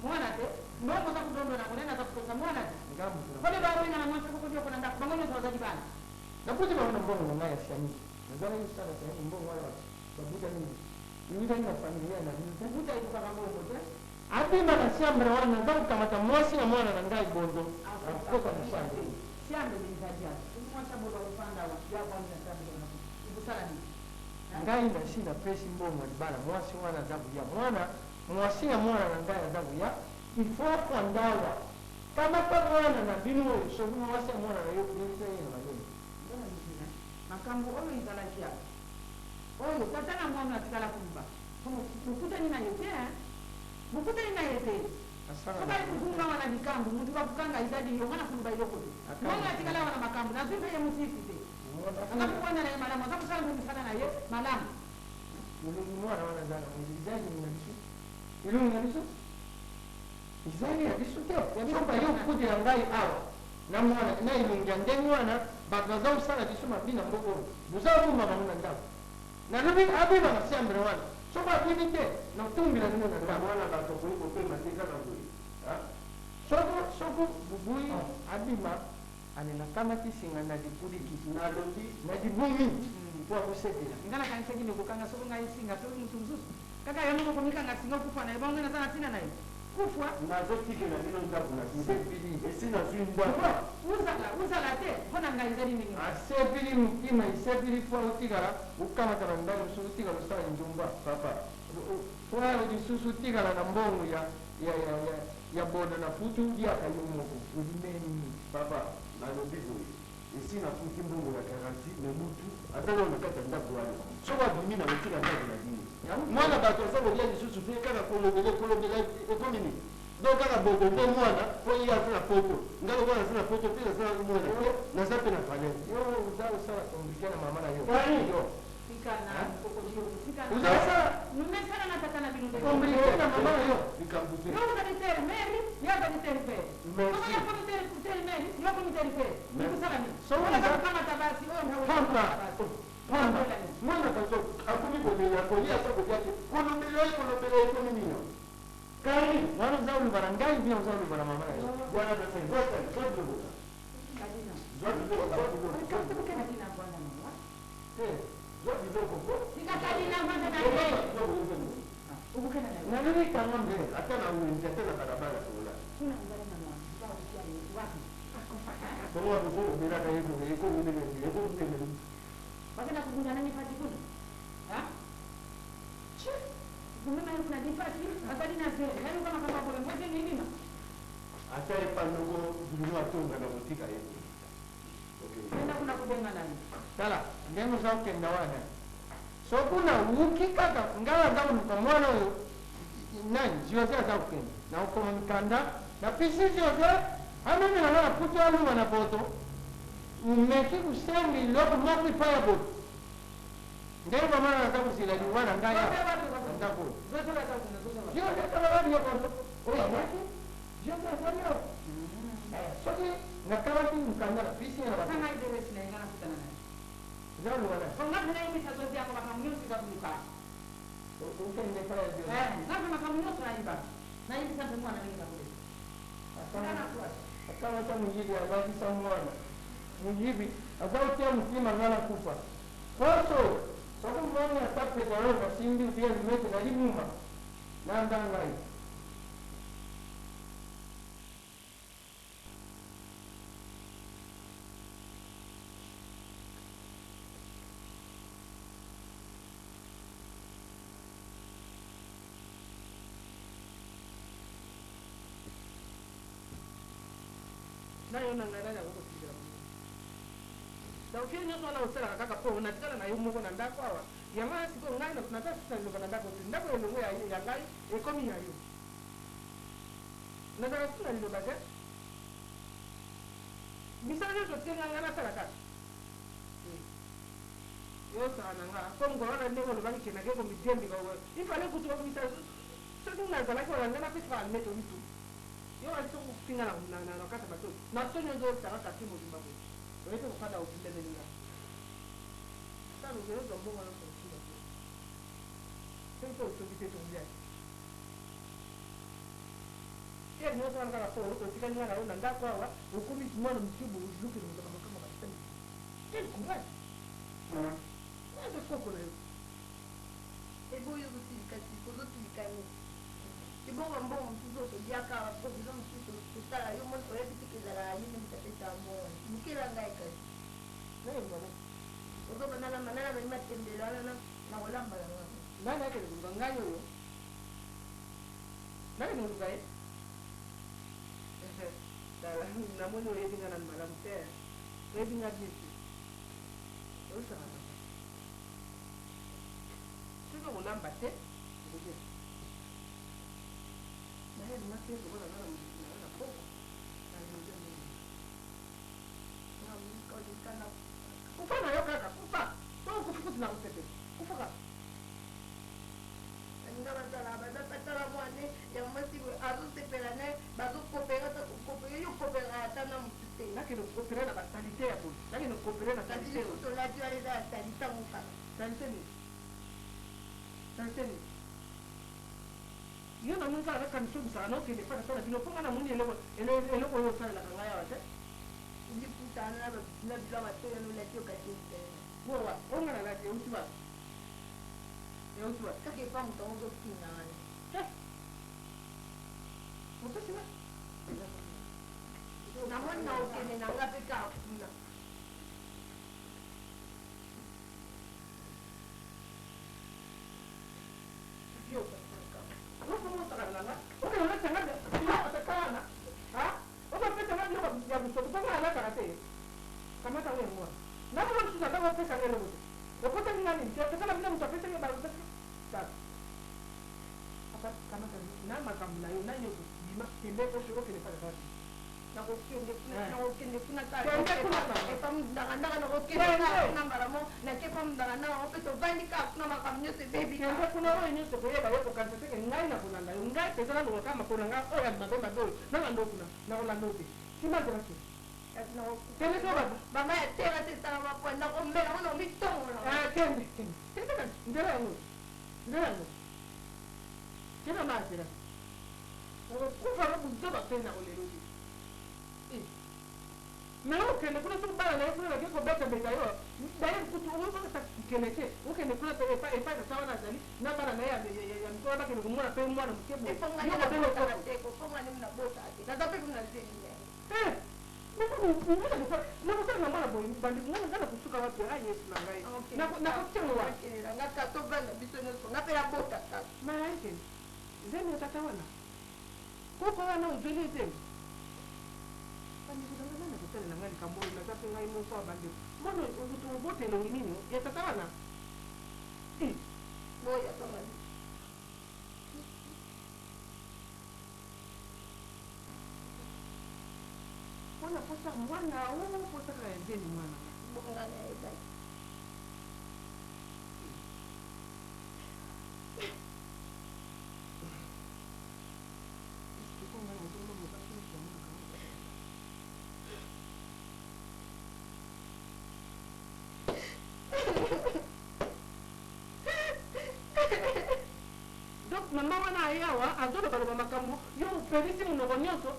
mwana te mbongo za kudondo na kunena za kutoka mwana te ngamu kole ba wina na mwanzo kukodio kuna ndako bango nyo za dibana nakuti baona mbongo na ngaya shami nazana hiyo sana sana mbongo wala babuta nini niwita na familia na bino te buta ikuka mbongo te abima na shamba wana ndio kamata mwasi na mwana na ngai bondo kutoka na shamba shamba ni zadia mwacha bodo upanda wa ya kwanza shamba na ibusala ni ngai na shina pesi mbongo bana mwasi mwana adabu ya mwana mwasi na mwana na ngai adabu ya ifo kwa ndawa kama kwa mwana na bino so mwasi na mwana na yo kunisa yeye na yeye makambo oyo izala kia oyo katana mwana atikala kumba mukuta ni na yote mukuta ni na yote kama kufunga wana mikambo mtu bakukanga izadi yo ngana kumba iloko mwana atikala wana makambo na zimbe ye musifite akakuona na malamu akakusala msana na ye malamu mwana wana zana izadi ni nabisu ilo ni nabisu izadi ya bisu te soba yo kudi na ngai awa na mwana na ilungia nde mwana bagaza usala bisu mabina mboko buzabu mama na ndako na lubi abiba na siambre wana soba kwibite na tumbila nino na ndako mwana katoko iko pe matika na bui soko bubui abima anena kama kisinga na dipudi na londi na dibumi kwa kusedela ngana kanisa gine kukanga soko ngai singa to mtu mzuzu kaka yango komika ngasinga kufa na ibongo na sana tina nayo kufwa nazotike na bino ndako na sebili esina zwi ndako uzala te mpona ngai ezali ndenge asepili mutima isepili fwa utigala ukamata na ndako lisusu utigala usala njumba papa fwa lisusu utigala na mbongo ya boda na putu yakayomoko udimeni papa nalobi boye esina futi mbongo ya garanti me mutu atala nakata ndako wana soko abimi na kotika ndako na bino mwana bato aza kolia lisusu te kaka kolobela ekomi nini donc kaka bodo nde mwana po ye aza na poto ngai lokola naza na poto mpe naza mwana te naza mpe na valeur yo uza osala komplike na mama na yo yo uzasala numesana na tata na bino komplike na mama na yo likambo te yo utanitere meri yo utanitere pe kama yako nitere meri yo utanitere pe nikusala ni So wala kama tabasi pamba pamba mwana kazo akumi kolela kolia soko yake kolobela ekomi nino kani wana uza ulibara ngai pia uza ulibara mama na yo bwana nasema zote zote kadina zote kama tuko kana dina bwana mwa zote zote nikakadina mwana na yeye ubukana na na nini kama mbele hata na uwinzi hata na barabara tola tuna ngara na mwa kwa wapi kwa sababu bila na hiyo iko nini wakenda kugunda nani pati kuna ha kumema yuko na dipati akadi na sio hayo kama kwa ngoje ni nini hata ipango dunua tonga na kutika hiyo nenda kuna kubenga nani tala ndemo za ukenda wana so kuna wuki kaka ngala za kwa mwana huyo nani jiwa za ukenda na uko mkanda na pisi zote amene na puto alu wana poto umeki kusengi loko mwapi fireball ndio mama anataka kusilali wana ngaya ndako zote wata kuna zote jiwa kama wadi yako oya yake jiwa kwa hiyo sote na kama tu mkanda na pisi na watu kama ile resi na ingana kutana naye zao wana kwa ngapi na hivi sasa zote hapo kama mnyusi za kunuka ukende pale ndio ngapi kama mnyusi na hivi na hivi sasa mwana nini kule akawa hata mjibi abaki mwana mjibi akautia mtima ngana kufa kwaso sababu mwana atape kwa roho simbi pia limete na limuma na ndangai nayo nangana huko kija na ukenya swala usera kaka po unatikana na yumo na ndako hawa yanga siko ngai na kunata sisa ndo bana ndako ndako elongo ya ngai ekomi ya yo na ndako sina ndo baje misala yo tsenga ngana sala ka yo sana nga ko ngora ndeko lo bangi kena ke ko mitembi ka we ifale kutu ko misala so tuna zala ko ngana pesa meto mitu yo alito kupinga na kata bato na tonyo ndo sala ka timo Zimbabwe wewe ukada ukilele ninga sana ngero ndo mbongo na ko kila sento tubite tumbia kia ni watu wanakala kwa huko tika nyana na nda kwa wa ukumi mwana mtibu uzuki ndo kama kasema kile kumba ndio koko leo ebo yo kutika siko kutika ni ibo mambo mtuzo to diaka kwa bizo mtuzo kutala yo mwana kwa bitikeza la yini mtapeta mbo mkila ngai kazi ndio mbona uzo banana manana mema tembelana na walamba la ngani nani yake nganganya yo nani ndo ngai dala na mwana yeye ngana malamu tena yeye ngajisi usa sio mulamba te ngoje na yeye ni masi kwa na poko na ndio na mko dikana kufa na yo kaka kufa to kufukuti na utepe kufa kaka ndaba tala bada patala mwane ya mwasi we azu sepelane bazu kopera ta kopera yo kopera tana mutite lakini kopera na batalite ya bodi lakini kopera na talite to la tu ale da talita muka talite ni yo na munga na kan subu sana ke fa sana bino ponga na muni ele ko yo sala kanga ya wate ndi putana na bila watu ya nula tio katite wa onga na lati utiba utiba kake pa mtongo kinani mutasiba na mwana ukene na ngapi ka kuna yo no sakalanga okay na tanga ya atakana ha oba pesa ngani ya busoto kwa ala karate kama tawe mwa na kwa mtu nataka pesa ngelo wote ukota ni nani ndio kama bila mtu pesa ngelo bado sasa hapa kama na makamla yo nayo bima kile ko shiro kile pale pale na kokende kuna kale epa mdangana na kokende na maramo na kepa mdangana na opeto vani ka kuna makamnyo se baby kende kuna wewe ni so kwa yako kanza teke ngai na kuna ngai ngai pesa na ndo kama kuna ngai oya magomba ndo na ndo kuna na wala ndo sima ndo no kende ndo mama ya tera te sana makwenda kombela wana mitongo kende ndera yangu kena mazira kufa rabu ndoba tena oleroji melo kende kuna tu bala na kuna na kiko beta beta yo daye kutu uwo ka keneke ukende kuna to epa sawa na zali na bala na ya mkoa baki kumuna pe mwana mkebo efonga ni na bota teko fonga ni na bota na zape kuna zeni na kusema na mwana boy bandi mwana ngana kusuka wapi aye na ngai na kutenga wapi na kato bana bisono so na pela bota ta na yake zeni utatawana kuko wana ujeli zeni bandi kudangana na kutana na ngali kamboni na zape ngai mo sawa bandi mbona utu bote lo nini yatatawana moya kama wana posa mwana wewe posa kaenzeni mwana bonga na eza donc mama wana ayawa azoloba makambo yo upelisi munoko nyonso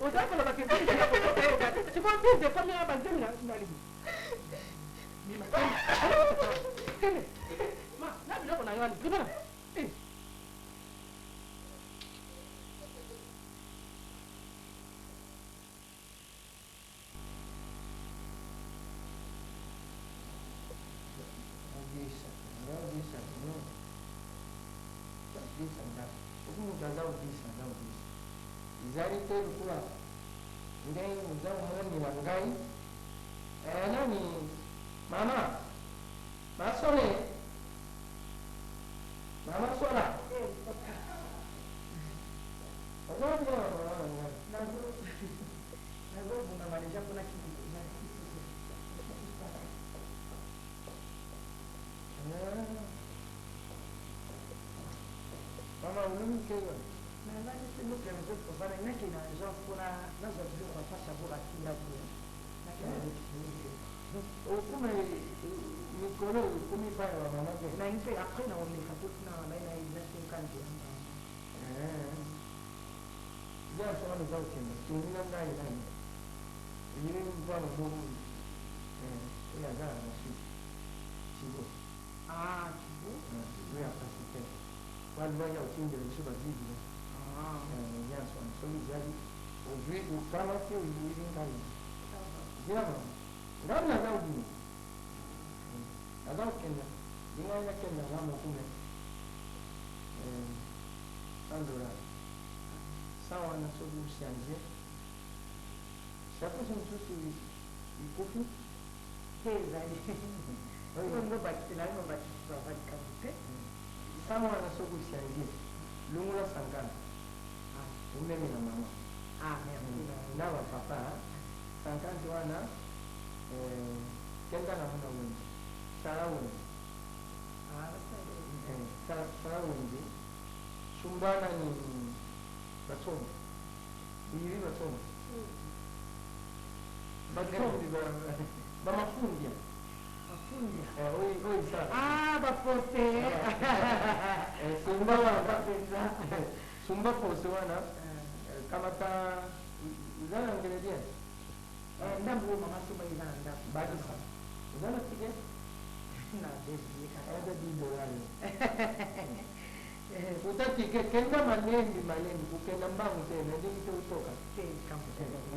ozakoloba kesii sikondize komi ya banzemi nalibu na biloko na yo alikibona izali te lukula ngai muza mwani na ngai nani mama masole Mama sola. Mama unamkega. Nadhani si ndio kwa sababu kwa sababu nake na genre kuna nazo ndio kwa pasha bora kila kwa. Ukume mikolo kumi pale wa mama yake. Na inpe après na wame katutu na baina ya nasi mkanzi. Ya sawa ni zao kenda. Tungina ndani ndani. Yeye ni bwana bovu. Ya zaa na shi. Chigo. Ah, chigo. Ya pasite. Wale wao uchinje lishuba zizi. Ya sawa. So ni jadi. Ovi ukama sio hivi ndani. Jama. Ndani na zao dini. Azao kenda. Dinga ya kenda ngamo kume. Andora. Sawa na sobu usianzie. Chaque chose que il coffee Heza ni. Ndio baki na ndio baki kwa kabute. Sawa na sobu usianzie. Lungula sangana. Umeme na mama. Na wa papa. Sangana wana kenda na mwana wengi. Sara wengi. Sara wengi. Sumbana ni basomo. Biri basomo. Basomo ba mafundia. Mafundia. Oi sara. Ah, bapote. Sumba wa bapenza. Sumba pose wana. Kama ta uzana ngeredia. Ndambu mama sumba ina ndambu. Badi sa. Uzana tike? Na desi Ada di dolari. Utaki kenda malembi kukenda mbangu tena ndio kutoka.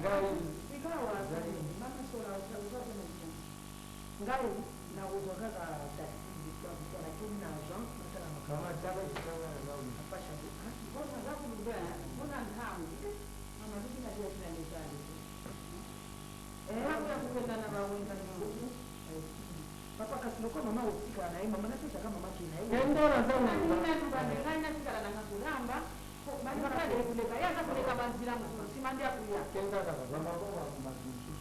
Ngai ikawa mama sola uzaza ngai na uzoga ka taxi kwa lakini na Jean nataka kama chaba chikanga na nao napasha mbona zangu mbaya mbona ntamu mama vipi na dia tena ndani hapo ya kupenda na bawenza ndugu papa kasinoko mama usika na mama nataka kama mama kina ndio na zangu nina tubane kana sikala na kulamba bali kale kuleka yaza kuleka banzira simandia kuya kenda na mama kwa masusu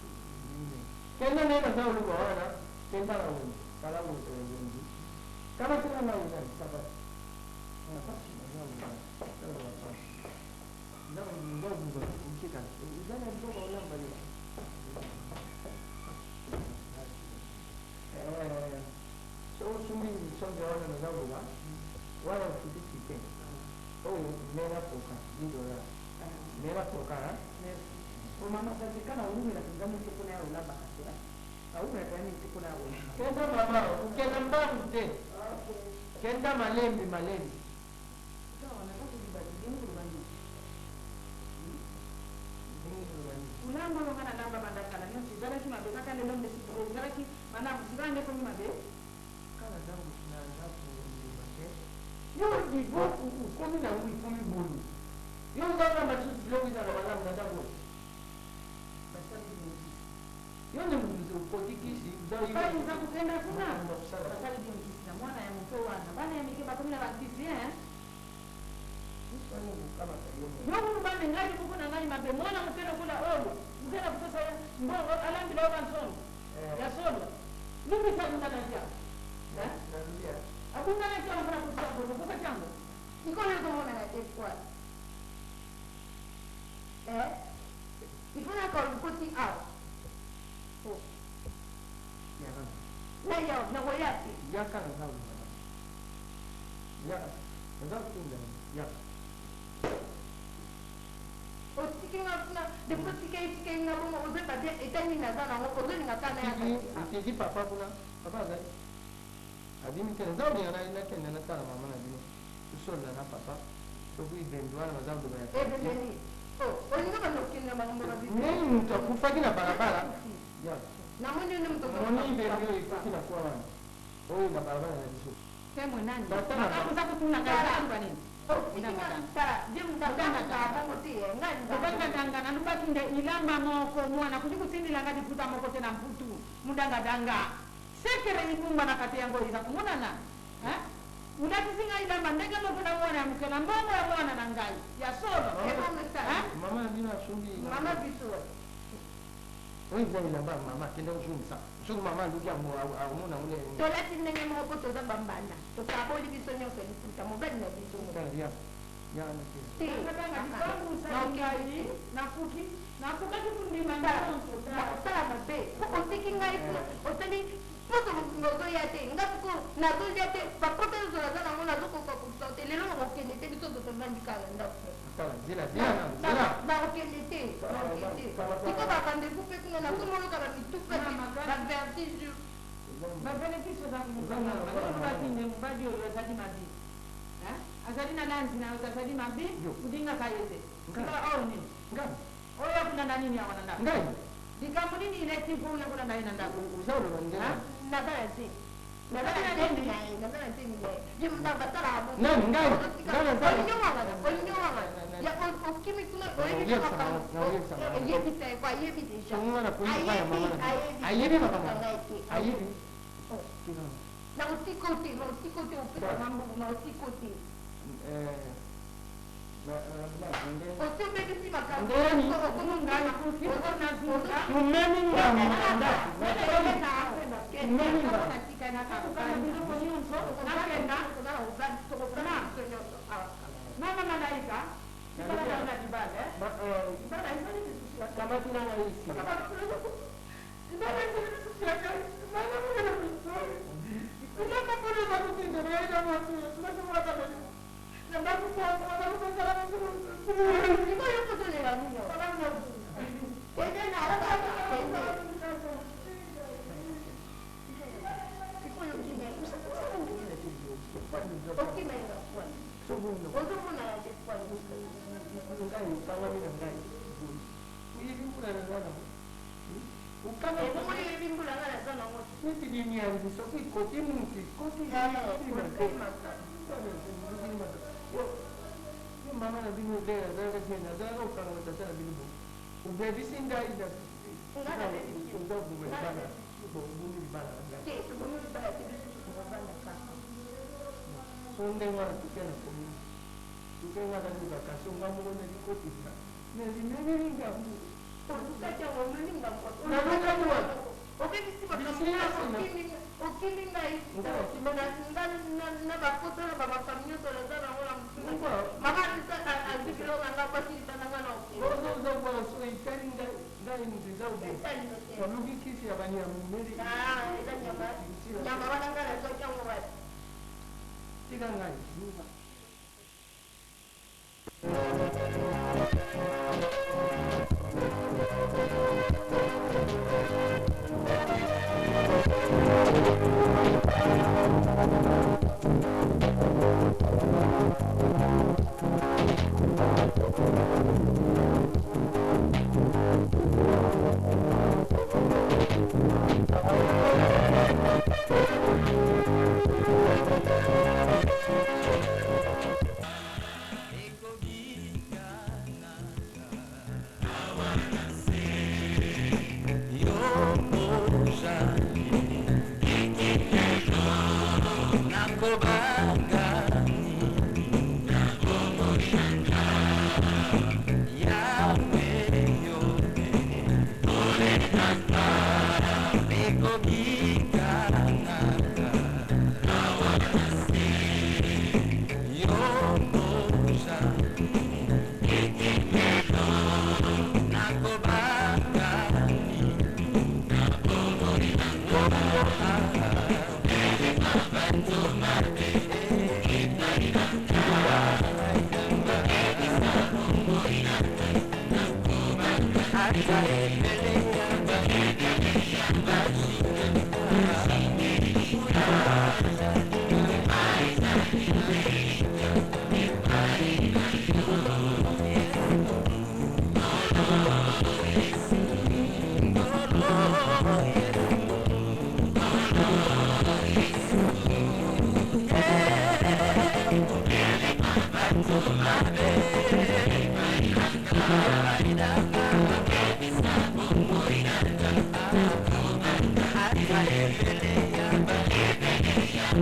kenda nenda zao lugha wana kenda na wewe kala wewe wengi kama kila na wewe sasa nafasi na zao ndio ndio ukika uzana ndio wala mbali so sumi songe wana na zao lugha wala kutiki mera poka ndio mera poka mama sasa ulumi na kingamu kipona ya ulamba kasira au na tani kipona ya kenda mama ukenda mbangu te kenda malembi sawa na kati dibadili ndio bani ulango lo kana namba bandakala nyo sizala kima be kaka lelo mbe sizala ki mana msibande ko mabe kala zangu tunaanza kumbate yo ndivyo kumi na wiki kumi bulu yo ngana matusi leo za wala mnadago yone mwizo ukodikisi bali za kupenda kuna basali dimkisi na mwana ya mtoto wana bana ya mikeba 10 bakisi kama kayo Mungu bana ngali kuko na ngali mabe mwana mtendo kula olo mtendo kutosa mbongo alambi la banson ya solo nini cha ndana ya narudia hakuna na kitu ambacho kutoka kwa chango iko na kama na kwa ifanya kwa ripoti au na yao na wayati ya kana zao ya ndio kinga ya osikinga kuna depuis sikinga bomo oze bade etani na zana ngo oze ngakana ya tiji papa kuna papa za adimi kana zao ni ana ina kana na tala mama na dini usola na papa so kui bendwa na zao ndo ya ebeni olinga bano kinga mambo na bibi nini mtakufa kina barabara ya na mwende ni mtu mwani ndio ikifika kwa wana oi na barabara na jisu Kemo nani? Batana. Akakuza kutuna kaza kwa nini? Kubanga danga nubaki nde ilamba moko mwana kujikutindi langa diputa moko tena mputu mudanga danga sekere ibumba na kati yango iza kumona na Unatisinga ilamba ndege mokona mwana mkena mbongo ya mwana na ngai. Ya solo. Mama bino asumbi. Mama biso. Oui, vous avez là-bas, maman, qui est dans le jour, ça. Je suis maman, nous avons un monde à rouler. Tu l'as dit, n'est-ce pas, tu as bambana. Tu as pas dit, tu as dit, tu as mobile, tu as dit, tu as dit. Azalina lanzi na utazali mabi kudinga kayete kila oni oya kuna nani ni awana ndako ngai dikamu nini ile tifu una kuna ndani ndako uzao ndo ndio na basi na basi jimda batara abu nani ngai onyoa ya okimi kuna oyebi kama yebi sai kwa yebi deja mwana kuipa ya mama ayebi mama ayebi na utikote upita mambo na utikote mama na bino le azalaka te nazalaka kokanga tata na bino obebisi ngai so ndenge wana tuke na komi tuke nga naluka kasi onga moko nalikotisa nalinangelinga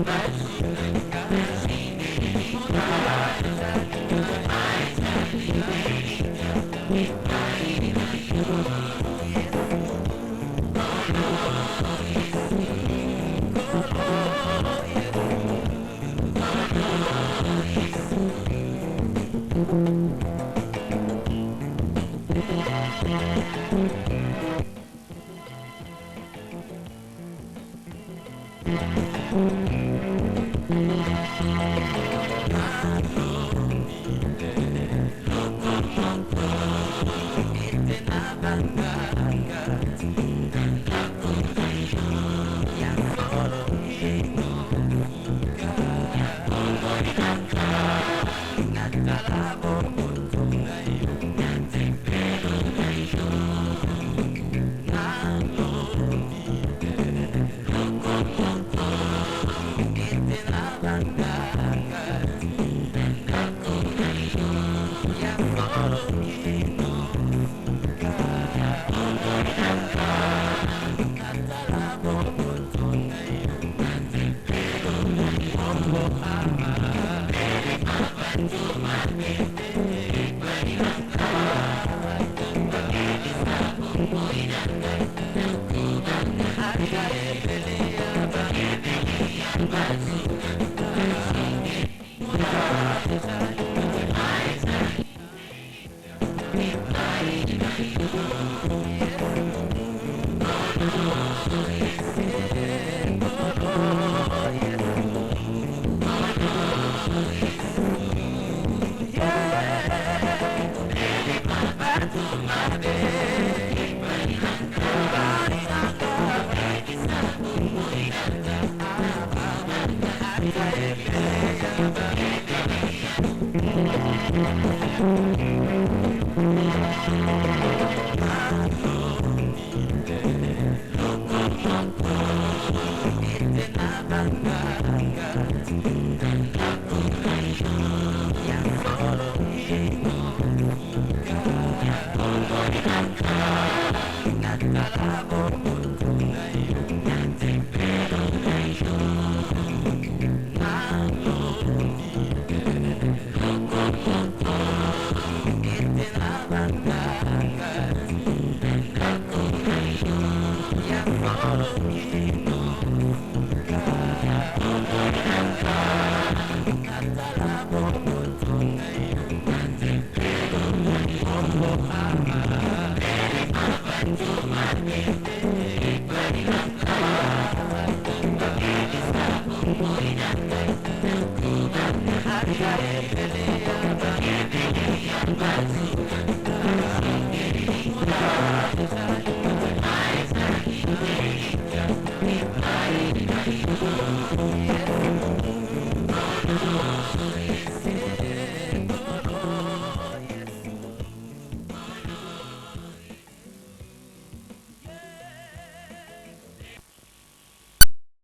Bye. Thank you.